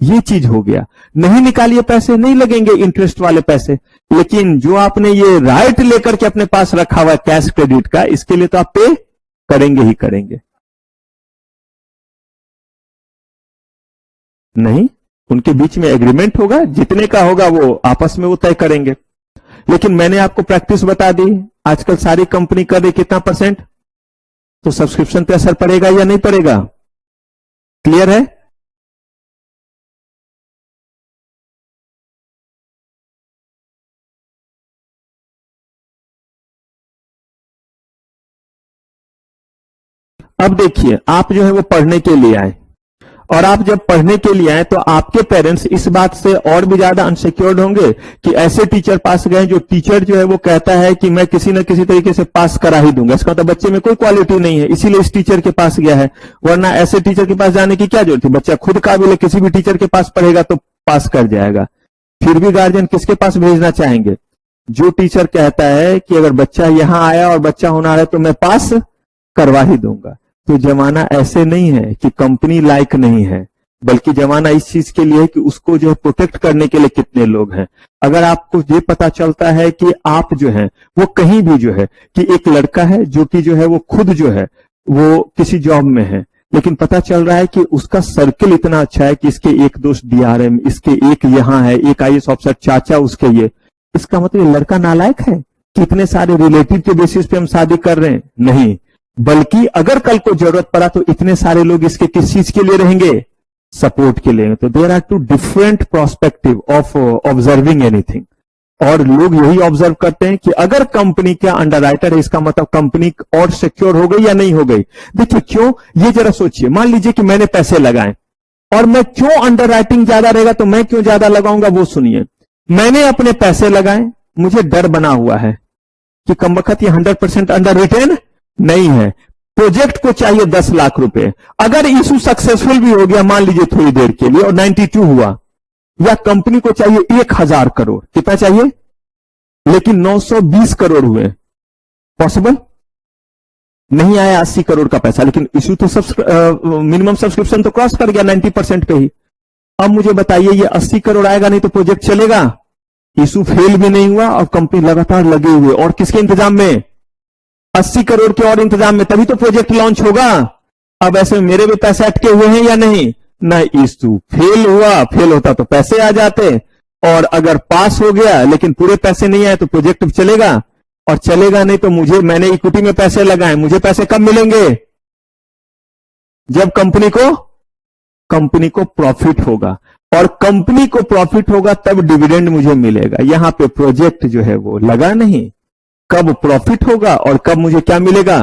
ये चीज हो गया। नहीं निकालिए पैसे, नहीं लगेंगे इंटरेस्ट वाले पैसे। लेकिन जो आपने ये राइट लेकर के अपने पास रखा हुआ है कैश क्रेडिट का, इसके लिए तो आप पे करेंगे ही करेंगे। नहीं, उनके बीच में एग्रीमेंट होगा, जितने का होगा वो आपस में वो तय करेंगे। लेकिन मैंने आपको प्रैक्टिस बता दी, आजकल सारी कंपनी कर रही कितना %? तो सब्सक्रिप्शन पे असर पड़ेगा या नहीं पड़ेगा? क्लियर है? अब देखिए, आप जो है वो पढ़ने के लिए आए, और आप जब पढ़ने के लिए आए तो आपके पेरेंट्स इस बात से और भी ज्यादा अनसिक्योर्ड होंगे कि ऐसे टीचर पास गए, जो टीचर जो है वो कहता है कि मैं किसी न किसी तरीके से पास करा ही दूंगा। इसका मतलब बच्चे में कोई क्वालिटी नहीं है, इसीलिए इस टीचर के पास गया है। वरना ऐसे टीचर के पास जाने की क्या जरूरत है? बच्चा खुद काबिल है, किसी भी टीचर के पास पढ़ेगा तो पास कर जाएगा। फिर भी गार्जियन किसके पास भेजना चाहेंगे? जो टीचर कहता है कि अगर बच्चा यहां आया और बच्चा होना है तो मैं पास करवा ही दूंगा। तो जमाना ऐसे नहीं है कि कंपनी लायक नहीं है, बल्कि जमाना इस चीज के लिए है कि उसको जो है प्रोटेक्ट करने के लिए कितने लोग हैं। अगर आपको ये पता चलता है कि आप जो है वो कहीं भी जो है, कि एक लड़का है जो कि जो है वो खुद जो है वो किसी जॉब में है, लेकिन पता चल रहा है कि उसका सर्किल इतना अच्छा है कि इसके एक दोस्त डीआरएम, इसके एक यहाँ है, एक आईएएस ऑफिसर, चाचा उसके ये, इसका मतलब ये लड़का नालायक है कि इतने सारे रिलेटिव के बेसिस पे हम शादी कर रहे हैं? नहीं, बल्कि अगर कल को जरूरत पड़ा तो इतने सारे लोग इसके किस चीज के लिए रहेंगे? सपोर्ट के लिए। तो there are 2 different prospective of observing anything. और लोग यही ऑब्जर्व करते हैं कि अगर कंपनी का अंडरराइटर है, इसका मतलब कंपनी और सिक्योर हो गई या नहीं हो गई। देखिए क्यों, ये जरा सोचिए। मान लीजिए कि मैंने पैसे लगाए और मैं क्यों, अंडरराइटिंग ज्यादा रहेगा तो मैं क्यों ज्यादा लगाऊंगा वो सुनिए। मैंने अपने पैसे लगाए, मुझे डर बना हुआ है कि कमबख्त ये 100% अंडर रिटेन नहीं है। प्रोजेक्ट को चाहिए 10 लाख रुपए। अगर इशू सक्सेसफुल भी हो गया मान लीजिए थोड़ी देर के लिए और 92 हुआ, या कंपनी को चाहिए 1000 करोड़, कितना चाहिए? लेकिन 920 करोड़ हुए, पॉसिबल नहीं आया 80 करोड़ का पैसा, लेकिन इशू तो मिनिमम सब्सक्रिप्शन तो क्रॉस कर गया 90% पे ही। अब मुझे बताइए ये 80 करोड़ आएगा नहीं तो प्रोजेक्ट चलेगा? इशू फेल भी नहीं हुआ और कंपनी लगातार लगे हुए, और किसके इंतजाम में? 80 करोड़ के और इंतजाम में, तभी तो प्रोजेक्ट लॉन्च होगा। अब ऐसे में मेरे भी पैसे अटके हुए हैं या नहीं? ना, इशू फेल हुआ, फेल होता तो पैसे आ जाते। और अगर पास हो गया लेकिन पूरे पैसे नहीं आए तो प्रोजेक्ट चलेगा, और चलेगा नहीं तो मैंने इक्विटी में पैसे लगाए, मुझे पैसे कब मिलेंगे? जब कंपनी को प्रॉफिट होगा, और कंपनी को प्रॉफिट होगा तब डिविडेंड मुझे मिलेगा। यहां पे प्रोजेक्ट जो है वो लगा नहीं, कब प्रॉफिट होगा और कब मुझे क्या मिलेगा।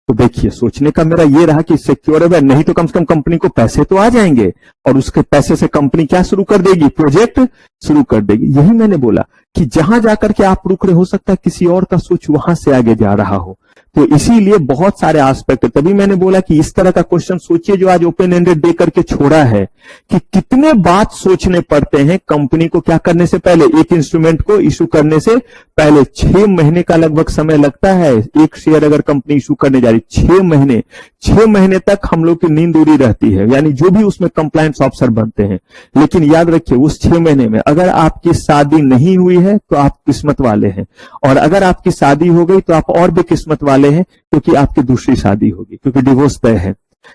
तो देखिए, सोचने का मेरा ये रहा कि सिक्योर है, नहीं तो कम से कम कंपनी को पैसे तो आ जाएंगे, और उसके पैसे से कंपनी क्या शुरू कर देगी? प्रोजेक्ट शुरू कर देगी। यही मैंने बोला कि जहां जाकर के आप रुक रहे, हो सकता है किसी और का सोच वहां से आगे जा रहा हो। तो इसीलिए बहुत सारे एस्पेक्ट है, तभी मैंने बोला कि इस तरह का क्वेश्चन सोचिए जो आज ओपन एंडेड दे करके छोड़ा है, कि कितने बात सोचने पड़ते हैं कंपनी को क्या करने से पहले, एक इंस्ट्रूमेंट को इशू करने से पहले। 6 महीने का लगभग समय लगता है एक शेयर अगर कंपनी इशू करने जा रही, 6 महीने तक हम लोग की नींद उड़ी रहती है, यानी जो भी उसमें कंप्लायंस ऑफिसर बनते हैं। लेकिन याद रखिए, उस 6 महीने में अगर आपकी शादी नहीं हुई है तो आप किस्मत वाले हैं, और अगर आपकी शादी हो गई तो आप और भी किस्मत वाले हैं, क्योंकि आपकी दूसरी शादी होगी, क्योंकि डिवोर्स तय है।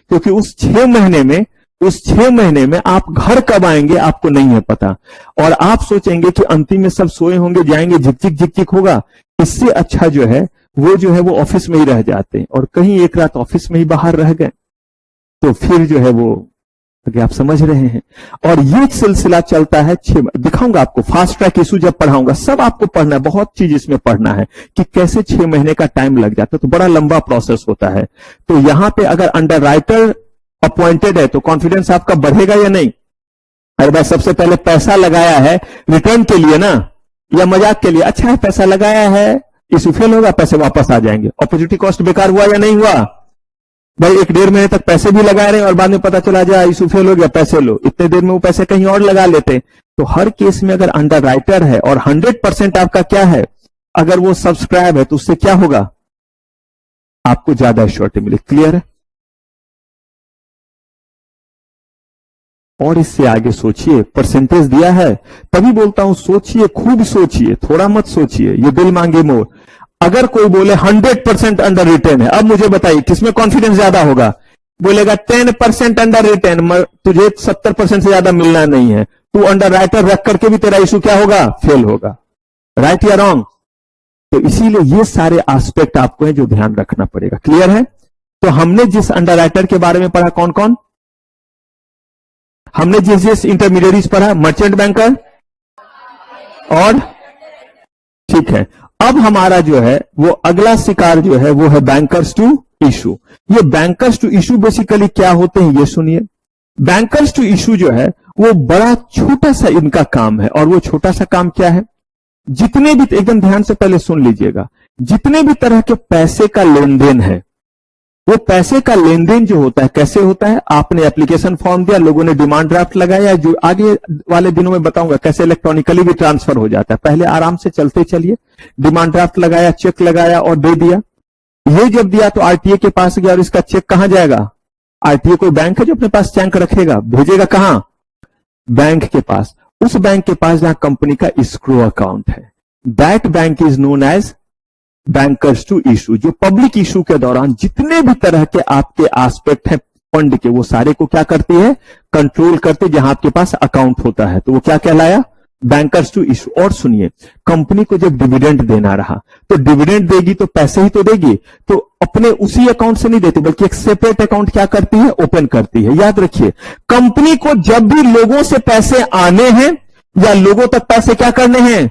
क्योंकि उस 6 महीने में आप घर कब आएंगे आपको नहीं है पता, और आप सोचेंगे कि अंतिम में सब सोए होंगे, जाएंगे, झिक होगा। इससे अच्छा जो है वो ऑफिस में ही रह जाते हैं, और कहीं एक रात ऑफिस में ही बाहर रह गए तो फिर जो है वो आगे आप समझ रहे हैं। और ये सिलसिला चलता है। दिखाऊंगा आपको फास्ट ट्रैक इशू जब पढ़ाऊंगा, सब आपको पढ़ना है, बहुत चीज इसमें पढ़ना है कि कैसे 6 महीने का टाइम लग जाता है, तो बड़ा लंबा प्रोसेस होता है। तो यहां पे अगर अंडर राइटर अपॉइंटेड है तो कॉन्फिडेंस आपका बढ़ेगा या नहीं? अरे भाई, सबसे पहले पैसा लगाया है रिटर्न के लिए ना, या मजाक के लिए? अच्छा है, पैसा लगाया है, इशू फेल होगा, पैसे वापस आ जाएंगे। अपॉर्चुनिटी कॉस्ट बेकार हुआ या नहीं हुआ? भाई 1-1.5 महीने तक पैसे भी लगा रहे हैं और बाद में पता चला जाए इशू फेल हो गया, पैसे लो। इतने देर में वो पैसे कहीं और लगा लेते। तो हर केस में अगर अंडर राइटर है और 100% आपका क्या है, अगर वो सब्सक्राइब है, तो उससे क्या होगा? आपको ज्यादा श्योरिटी मिले। क्लियर है? और इससे आगे सोचिए, परसेंटेज दिया है, तभी बोलता हूं सोचिए, खूब सोचिए, थोड़ा मत सोचिए, ये दिल मांगे मोर। अगर कोई बोले 100% अंडर रिटर्न है, अब मुझे बताइए किसमें कॉन्फिडेंस ज्यादा होगा? बोलेगा 10% अंडर रिटर्न, तुझे 70% से ज्यादा मिलना नहीं है, तू अंडर राइटर रख करके भी तेरा इशू क्या होगा? फेल होगा। राइट या रॉन्ग? तो इसीलिए ये सारे एस्पेक्ट आपको है जो ध्यान रखना पड़ेगा। क्लियर है? तो हमने जिस अंडर राइटर के बारे में पढ़ा, कौन कौन? हमने जिस इंटरमीडिएरीज पढ़ा, मर्चेंट बैंकर, और ठीक है। अब हमारा जो है वो अगला शिकार जो है वो है बैंकर्स टू इशू। ये बैंकर्स टू इशू बेसिकली क्या होते हैं ये सुनिए। बैंकर्स टू इशू जो है वो बड़ा छोटा सा इनका काम है, और वो छोटा सा काम क्या है? जितने भी, एकदम ध्यान से पहले सुन लीजिएगा, जितने भी तरह के पैसे का लेन देन है, वो पैसे का लेन देन जो होता है कैसे होता है? आपने एप्लीकेशन फॉर्म दिया, लोगों ने डिमांड ड्राफ्ट लगाया, जो आगे वाले दिनों में बताऊंगा कैसे इलेक्ट्रॉनिकली भी ट्रांसफर हो जाता है। पहले आराम से चलते चलिए, डिमांड ड्राफ्ट लगाया, चेक लगाया और दे दिया। ये जब दिया तो आरटीए के पास गया, और इसका चेक कहां जाएगा? आरटीए कोई बैंक है जो अपने पास चेक रखेगा, भेजेगा कहां? बैंक के पास। उस बैंक के पास जहां कंपनी का एस्क्रो अकाउंट है, that bank is known as bankers to issue. जो पब्लिक इशू के दौरान जितने भी तरह के आपके एस्पेक्ट हैं फंड के, वो सारे को क्या करती है? कंट्रोल करते, जहां आपके पास अकाउंट होता है, तो वो क्या कहलाया? Bankers to issue. और सुनिए, कंपनी को जब डिविडेंड देना रहा तो डिविडेंड देगी तो पैसे ही तो देगी, तो अपने उसी अकाउंट से नहीं देती, बल्कि एक सेपरेट अकाउंट क्या करती है? ओपन करती है। याद रखिए, कंपनी को जब भी लोगों से पैसे आने हैं या लोगों तक पैसे क्या करने हैं?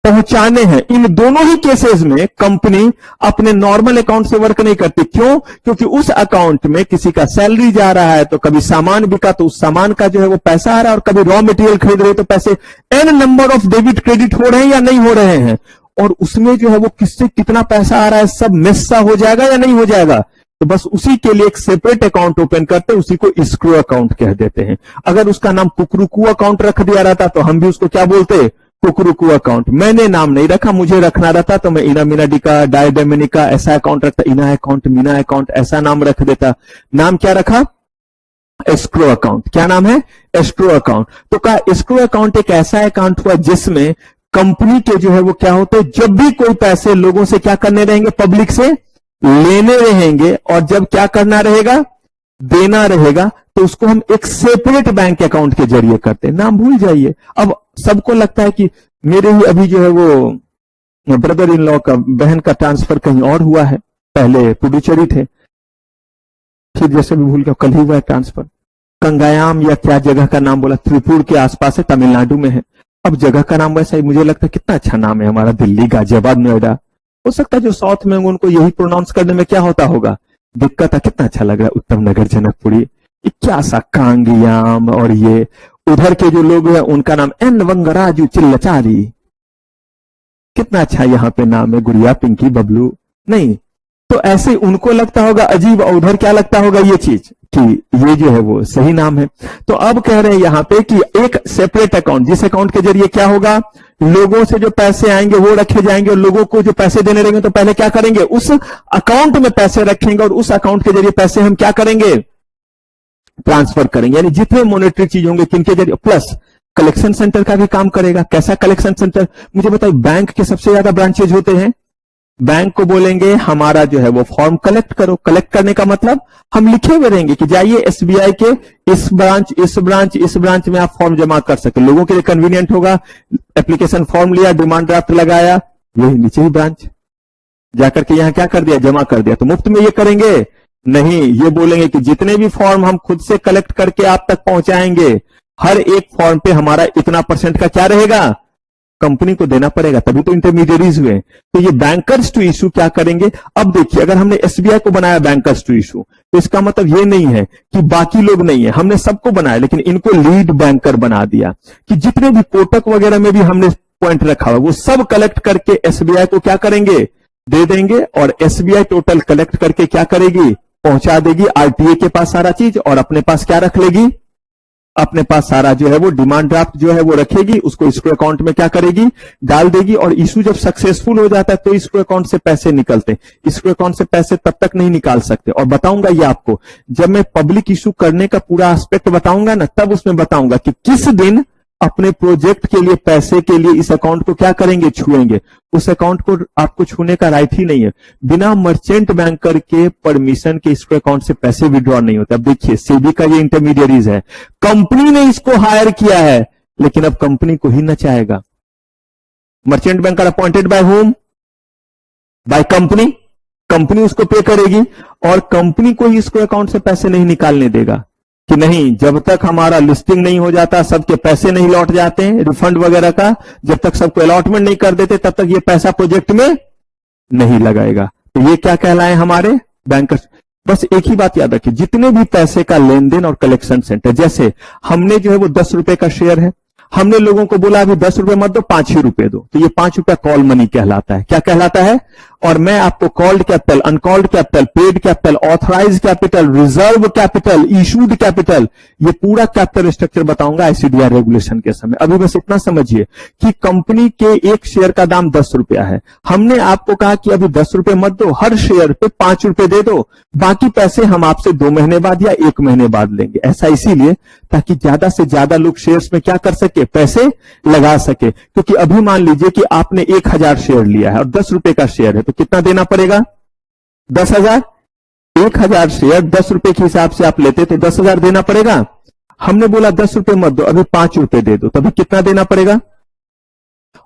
पहुंचाने हैं, इन दोनों ही केसेस में कंपनी अपने नॉर्मल अकाउंट से वर्क नहीं करती। क्यों? क्योंकि उस अकाउंट में किसी का सैलरी जा रहा है, तो कभी सामान बिका तो उस सामान का जो है वो पैसा आ रहा है, और कभी रॉ मटेरियल खरीद रहे तो पैसे, an number of debit credit हो रहे हैं या नहीं हो रहे हैं, और उसमें जो है वो किससे कितना पैसा आ रहा है सब मिस सा हो जाएगा या नहीं हो जाएगा। तो बस उसी के लिए एक सेपरेट अकाउंट ओपन करते, उसी को एस्क्रो अकाउंट कह देते हैं। अगर उसका नाम कुकरुकू अकाउंट रख दिया रहता तो हम भी उसको क्या बोलते? कुकरुकू अकाउंट। मैंने नाम नहीं रखा, मुझे रखना रहता तो मैं इना मिना डिका डायडेमिनिका ऐसा अकाउंट रखता, इना अकाउंट, मीना अकाउंट, ऐसा नाम रख देता। नाम क्या रखा? Escrow account. क्या नाम है? Escrow account. तो कहा एस्क्रो अकाउंट एक ऐसा अकाउंट हुआ जिसमें कंपनी के जो है वो क्या होते हैं, जब भी कोई पैसे लोगों से क्या करने रहेंगे? पब्लिक से लेने रहेंगे, और जब क्या करना रहेगा? देना रहेगा, तो उसको हम एक सेपरेट बैंक अकाउंट के जरिए करते हैं, नाम भूल जाइए। अब सबको लगता है कि मेरे ही अभी जो है वो ब्रदर इन लॉ का, बहन का ट्रांसफर कहीं और हुआ है, पहले पुडुचेरी थे, फिर जैसे भी भूल गया, कल ही हुआ है ट्रांसफर। कंगायाम या क्या जगह का नाम बोला, त्रिपुर के आसपास है, तमिलनाडु में है। अब जगह का नाम वैसा ही, मुझे लगता है कितना अच्छा नाम है हमारा, दिल्ली, गाजियाबाद, नोएडा। हो सकता है जो साउथ में उनको यही प्रोनाउंस करने में क्या होता होगा, दिक्कत है। कितना अच्छा लग रहा है, उत्तम नगर, जनकपुरी, क्या सा कांगयाम। और ये उधर के जो लोग हैं उनका नाम एन वंगराजू चिल्लचारी, कितना अच्छा यहाँ पे नाम है, गुड़िया, पिंकी, बबलू। नहीं तो ऐसे उनको लगता होगा अजीब, और उधर क्या लगता होगा ये चीज कि ये जो है वो सही नाम है। तो अब कह रहे हैं यहां पे कि एक सेपरेट अकाउंट, जिस अकाउंट के जरिए क्या होगा, लोगों से जो पैसे आएंगे वो रखे जाएंगे, और लोगों को जो पैसे देने रहेंगे तो पहले क्या करेंगे, उस अकाउंट में पैसे रखेंगे, और उस अकाउंट के जरिए पैसे हम क्या करेंगे, ट्रांसफर करेंगे। यानी जितने मॉनेटरी चीज होंगे किनके जरिए, प्लस कलेक्शन सेंटर का भी काम करेगा। कैसा कलेक्शन सेंटर, मुझे बताइए। बैंक के सबसे ज्यादा ब्रांचेज होते हैं, बैंक को बोलेंगे हमारा जो है वो फॉर्म कलेक्ट करो। कलेक्ट करने का मतलब हम लिखे हुए रहेंगे कि जाइए एसबीआई के इस ब्रांच, इस ब्रांच, इस ब्रांच में आप फॉर्म जमा कर सके, लोगों के लिए कन्वीनियंट होगा। एप्लीकेशन फॉर्म लिया, डिमांड ड्राफ्ट लगाया, यही नीचे ही ब्रांच जाकर के यहां क्या कर दिया, जमा कर दिया। तो मुफ्त में ये करेंगे नहीं, ये बोलेंगे कि जितने भी फॉर्म हम खुद से कलेक्ट करके आप तक पहुंचाएंगे, हर एक फॉर्म पे हमारा इतना % का क्या रहेगा, कंपनी को देना पड़ेगा, तभी तो इंटरमीडिएरीज हुए। तो ये बैंकर्स टू इशू क्या करेंगे। अब देखिए, अगर हमने एसबीआई को बनाया बैंकर्स टू इशू, तो इसका मतलब ये नहीं है कि बाकी लोग नहीं है, हमने सबको बनाया, लेकिन इनको लीड बैंकर बना दिया कि जितने भी कोटक वगैरह में भी हमने पॉइंट रखा हुआ वो सब कलेक्ट करके एसबीआई को क्या करेंगे, दे देंगे, और एसबीआई टोटल कलेक्ट करके क्या करेगी, पहुंचा देगी आरटीए के पास सारा चीज, और अपने पास क्या रख लेगी, अपने पास सारा जो है वो डिमांड ड्राफ्ट जो है वो रखेगी, उसको इसको अकाउंट में क्या करेगी, डाल देगी। और इशू जब सक्सेसफुल हो जाता है तो इसको अकाउंट से पैसे निकलते हैं। इसको अकाउंट से पैसे तब तक नहीं निकाल सकते, और बताऊंगा ये आपको जब मैं पब्लिक इशू करने का पूरा एस्पेक्ट बताऊंगा ना, तब उसमें बताऊंगा कि किस दिन अपने प्रोजेक्ट के लिए, पैसे के लिए इस अकाउंट को क्या करेंगे, छुएंगे। उस अकाउंट को आपको छूने का राइट ही नहीं है। बिना मर्चेंट बैंकर के परमिशन के इसको अकाउंट से पैसे विड्रॉ नहीं होता। अब देखिए, सेबी का ये इंटरमीडियरीज है, कंपनी ने इसको हायर किया है, लेकिन अब कंपनी को ही नचाएगा। Merchant banker appointed by whom, by company, company उसको पे करेगी, और कंपनी को ही इसको अकाउंट से पैसे नहीं निकालने देगा कि नहीं, जब तक हमारा लिस्टिंग नहीं हो जाता, सबके पैसे नहीं लौट जाते हैं रिफंड वगैरह का, जब तक सबको अलॉटमेंट नहीं कर देते, तब तक ये पैसा प्रोजेक्ट में नहीं लगाएगा। तो ये क्या कहलाए हमारे बैंकर्स। बस एक ही बात याद रखिए, जितने भी पैसे का लेन देन और कलेक्शन सेंटर, जैसे हमने जो है वो 10 रुपए का शेयर है, हमने लोगों को बोला अभी 10 रुपए मत दो, 5 ही रुपए दो, तो ये 5 रुपया कॉल मनी कहलाता है। क्या कहलाता है, और मैं आपको called capital, uncalled capital, paid capital, authorise capital, reserve capital, issued capital, ये पूरा कैपिटल स्ट्रक्चर बताऊंगा आईसीडीआर रेगुलेशन के समय। अभी बस इतना समझिए कि कंपनी के एक शेयर का दाम 10 रुपया है, हमने आपको कहा कि अभी 10 रुपए मत दो, हर शेयर पे 5 रुपए दे दो, बाकी पैसे हम आपसे 2 महीने बाद या 1 महीने बाद लेंगे। ऐसा इसीलिए ताकि ज्यादा से ज्यादा लोग शेयर्स में क्या कर सके, पैसे लगा सके। क्योंकि अभी मान लीजिए कि आपने 1000 शेयर लिया है और 10 रुपए का शेयर है, तो कितना देना पड़ेगा, 10,000। 1000 शेयर 10 रुपए के हिसाब से आप लेते तो 10,000 देना पड़ेगा। हमने बोला 10 रुपए मत दो, अभी 5 रुपए दे दो, तभी कितना देना पड़ेगा।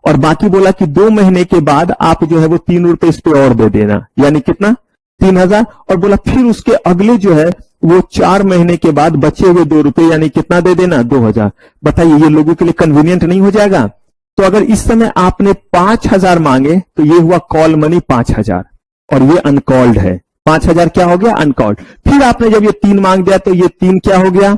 और बाकी बोला कि 2 महीने के बाद आप जो है वो 3 रुपए इस पे और दे देना, यानी कितना, 3000। और बोला फिर उसके अगले जो है वो 4 महीने के बाद बचे हुए 2 रुपए, यानी कितना दे देना, 2000। बताइए ये लोगों के लिए कन्वीनियंट नहीं हो जाएगा। तो अगर इस समय आपने 5000 मांगे तो ये हुआ कॉल मनी 5000, और ये अनकॉल्ड है। 5000 क्या हो गया, अनकॉल्ड। फिर आपने जब ये 3 मांग दिया तो ये 3 क्या हो गया,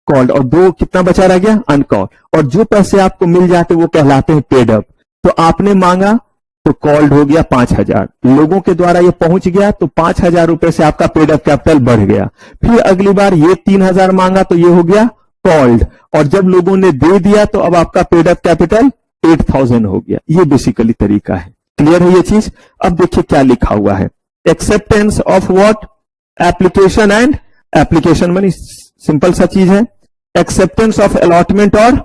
कॉल्ड, और 2 कितना बचा रह गया, अनकॉल्ड। और जो पैसे आपको मिल जाते वो कहलाते हैं पेड अप। तो आपने मांगा तो कॉल्ड हो गया 5000, लोगों के द्वारा ये पहुंच गया, तो 5000 रुपए से आपका पेड अप कैपिटल बढ़ गया। फिर अगली बार ये 3000 मांगा तो ये हो गया कॉल्ड, और जब लोगों ने दे दिया तो अब आपका पेड अप कैपिटल 8000 हो गया। ये बेसिकली तरीका है। क्लियर है ये चीज। अब देखिए क्या लिखा हुआ है, acceptance of what, application and application money. Simple सा चीज है, एक्सेप्टेंस ऑफ अलॉटमेंट, और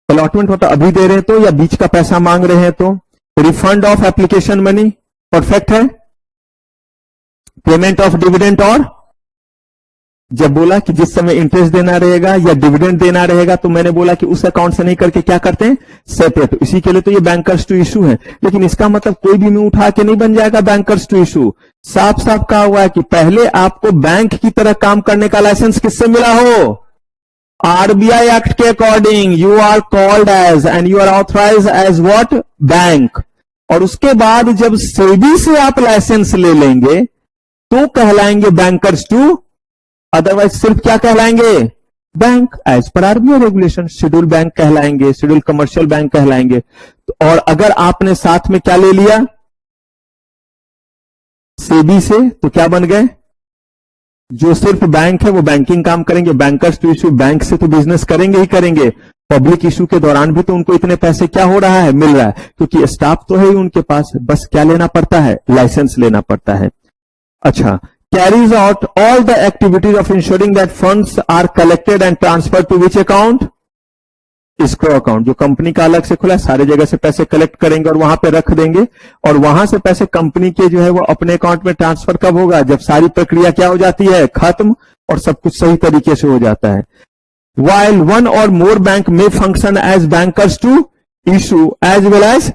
अलॉटमेंट होता अभी दे रहे हैं तो, या बीच का पैसा मांग रहे हैं तो, refund of application money, perfect है, पेमेंट ऑफ डिविडेंड और जब बोला कि जिस समय इंटरेस्ट देना रहेगा या डिविडेंड देना रहेगा, तो मैंने बोला कि उस अकाउंट से नहीं करके क्या करते हैं, सेपरेट। इसी के लिए तो ये बैंकर्स टू इशू है। लेकिन इसका मतलब कोई भी मुंह उठा के नहीं बन जाएगा बैंकर्स टू इशू। साफ साफ कहा हुआ है कि पहले आपको बैंक की तरह काम करने का लाइसेंस किससे मिला हो, आरबीआई एक्ट के according you are called as and you are authorise as what, bank. और उसके बाद जब सेबी से आप लाइसेंस ले लेंगे तो कहलाएंगे बैंकर्स टू, अदरवाइज सिर्फ क्या कहलाएंगे, बैंक एज पर आरबीआई रेगुलेशन। शेड्यूल बैंक कहलाएंगे, शेड्यूल कमर्शियल बैंक कहलाएंगे। और अगर आपने साथ में क्या ले लिया, सेबी से, तो क्या बन गए, जो सिर्फ बैंक है वो बैंकिंग काम करेंगे। बैंकर्स टू इशू, बैंक से तो बिजनेस करेंगे ही करेंगे। पब्लिक इशू के दौरान भी तो उनको इतने पैसे क्या हो रहा है, मिल रहा है, क्योंकि स्टाफ तो है ही उनके पास, बस क्या लेना पड़ता है, लाइसेंस लेना पड़ता है। अच्छा, carries out all the activities of insuring that funds are collected and transfer to which account, escrow account. जो कंपनी का अलग से खुला है, सारे जगह से पैसे कलेक्ट करेंगे और वहां पे रख देंगे, और वहां से पैसे कंपनी के जो है वो अपने अकाउंट में ट्रांसफर कब होगा, जब सारी प्रक्रिया क्या हो जाती है, खत्म, और सब कुछ सही तरीके से हो जाता है। while one or more bank may function as bankers to issue as well as,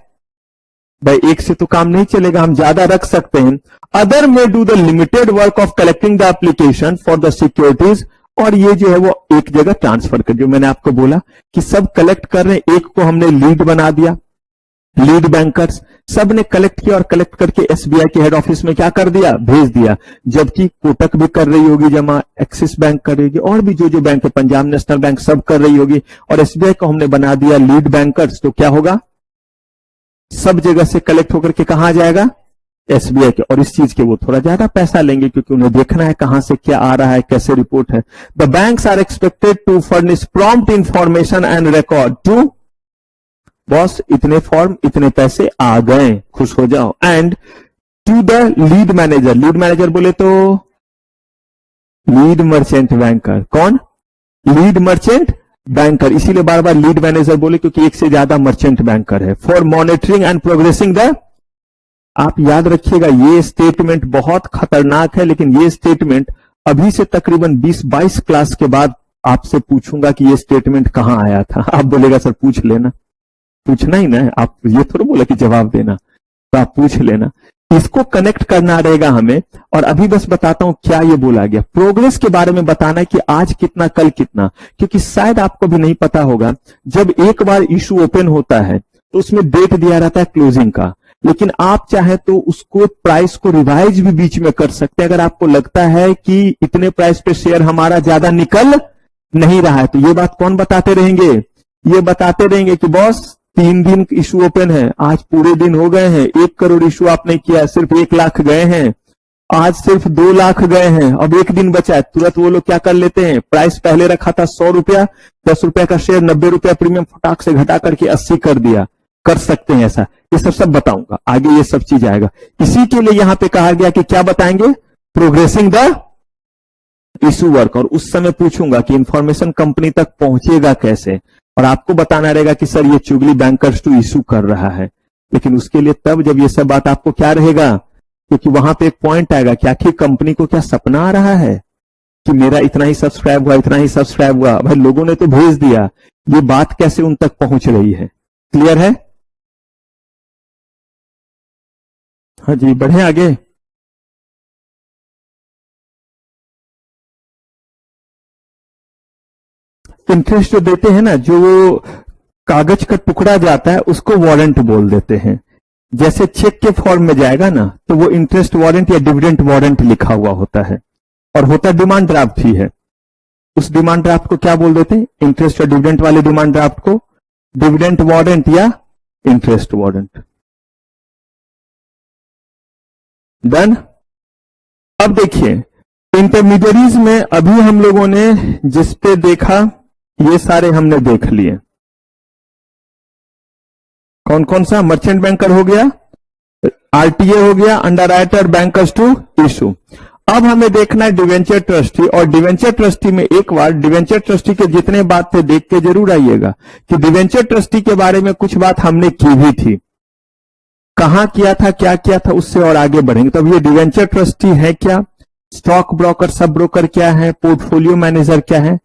भाई एक से तो काम नहीं चलेगा, हम ज्यादा रख सकते हैं। अदर में do the limited work of collecting the application for the securities, और ये जो है वो एक जगह ट्रांसफर कर, जो मैंने आपको बोला कि सब कलेक्ट कर रहे हैं, एक को हमने लीड बना दिया, लीड बैंकर्स, सब ने कलेक्ट किया और कलेक्ट करके एसबीआई के हेड ऑफिस में क्या कर दिया, भेज दिया। जबकि कोटक भी कर रही होगी जमा, एक्सिस बैंक कर रही होगी, और भी जो जो बैंक है, पंजाब नेशनल बैंक, सब कर रही होगी, और एसबीआई को हमने बना दिया लीड बैंकर्स। तो क्या होगा, सब जगह से कलेक्ट होकर के कहां जाएगा, एसबीआई के। और इस चीज के वो थोड़ा ज्यादा पैसा लेंगे, क्योंकि उन्हें देखना है कहां से क्या आ रहा है, कैसे रिपोर्ट है। The banks are expected to furnish prompt information and record to, boss इतने फॉर्म, इतने पैसे आ गए, खुश हो जाओ, and to the lead manager. Lead manager बोले तो लीड मर्चेंट बैंकर, कौन, लीड मर्चेंट बैंकर, इसीलिए बार बार लीड मैनेजर बोले क्योंकि एक से ज्यादा मर्चेंट बैंकर है। For monitoring and progressing the, आप याद रखिएगा ये स्टेटमेंट बहुत खतरनाक है, लेकिन ये स्टेटमेंट अभी से तकरीबन 20-22 क्लास के बाद आपसे पूछूंगा कि ये स्टेटमेंट कहां आया था। आप बोलेगा सर पूछ लेना, पूछना ही ना है, आप ये थोड़ा बोला कि जवाब देना, तो आप पूछ लेना। इसको कनेक्ट करना रहेगा हमें। और अभी बस बताता हूं क्या ये बोला गया, प्रोग्रेस के बारे में बताना है कि आज कितना कल कितना, क्योंकि शायद आपको भी नहीं पता होगा, जब एक बार इशू ओपन होता है तो उसमें डेट दिया रहता है क्लोजिंग का, लेकिन आप चाहे तो उसको प्राइस को रिवाइज भी बीच में कर सकते हैं। अगर आपको लगता है कि इतने प्राइस पे शेयर हमारा ज्यादा निकल नहीं रहा है, तो ये बात कौन बताते रहेंगे, ये बताते रहेंगे कि बॉस 3 दिन इशू ओपन है, आज पूरे दिन हो गए हैं, 1 करोड़ इशू आपने किया, सिर्फ 1 लाख गए हैं, आज सिर्फ 2 लाख गए हैं, अब 1 दिन बचा है। तुरंत वो लोग क्या कर लेते हैं, प्राइस पहले रखा था 100 रुपया, 10 रुपया का शेयर, 90 रुपया प्रीमियम फटाक से घटा करके 80 कर दिया। कर सकते हैं ऐसा, ये सब बताऊंगा आगे, ये सब चीज आएगा। इसी के लिए यहां पे कहा गया कि क्या बताएंगे, प्रोग्रेसिंग द इशू वर्क। और उस समय पूछूंगा कि इंफॉर्मेशन कंपनी तक पहुंचेगा कैसे, और आपको बताना रहेगा कि सर ये चुगली बैंकर्स टू इशू कर रहा है। लेकिन उसके लिए तब जब ये सब बात आपको क्या रहेगा, क्योंकि वहां पे एक पॉइंट आएगा कि आखिर कंपनी को क्या सपना आ रहा है कि मेरा इतना ही सब्सक्राइब हुआ, इतना ही सब्सक्राइब हुआ, भाई लोगों ने तो भेज दिया, ये बात कैसे उन तक पहुंच रही है। क्लियर है, हाँ जी, बढ़े आगे। इंटरेस्ट जो देते हैं ना, जो कागज का टुकड़ा जाता है उसको वारंट बोल देते हैं। जैसे चेक के फॉर्म में जाएगा ना, तो वो इंटरेस्ट वारंट या डिविडेंड वारंट लिखा हुआ होता है, और होता डिमांड ड्राफ्ट ही है। उस डिमांड ड्राफ्ट को क्या बोल देते हैं, इंटरेस्ट और डिविडेंड वाले डिमांड ड्राफ्ट को डिविडेंड वारंट या इंटरेस्ट वारंट। डन। अब देखिए इंटरमीडियरीज में अभी हम लोगों ने जिस पे देखा, ये सारे हमने देख लिए। कौन कौन सा, मर्चेंट बैंकर हो गया, आरटीए हो गया, अंडरराइटर, बैंकर्स टू इशू। अब हमें देखना है डिवेंचर ट्रस्टी, और डिवेंचर ट्रस्टी में एक बार डिवेंचर ट्रस्टी के जितने बात थे देख के जरूर आइएगा कि डिवेंचर ट्रस्टी के बारे में कुछ बात हमने की भी थी, कहां किया था, क्या किया था, उससे और आगे बढ़ेंगे। तो अब ये डिवेंचर ट्रस्टी है क्या, स्टॉक ब्रोकर, सब ब्रोकर क्या है, पोर्टफोलियो मैनेजर क्या है,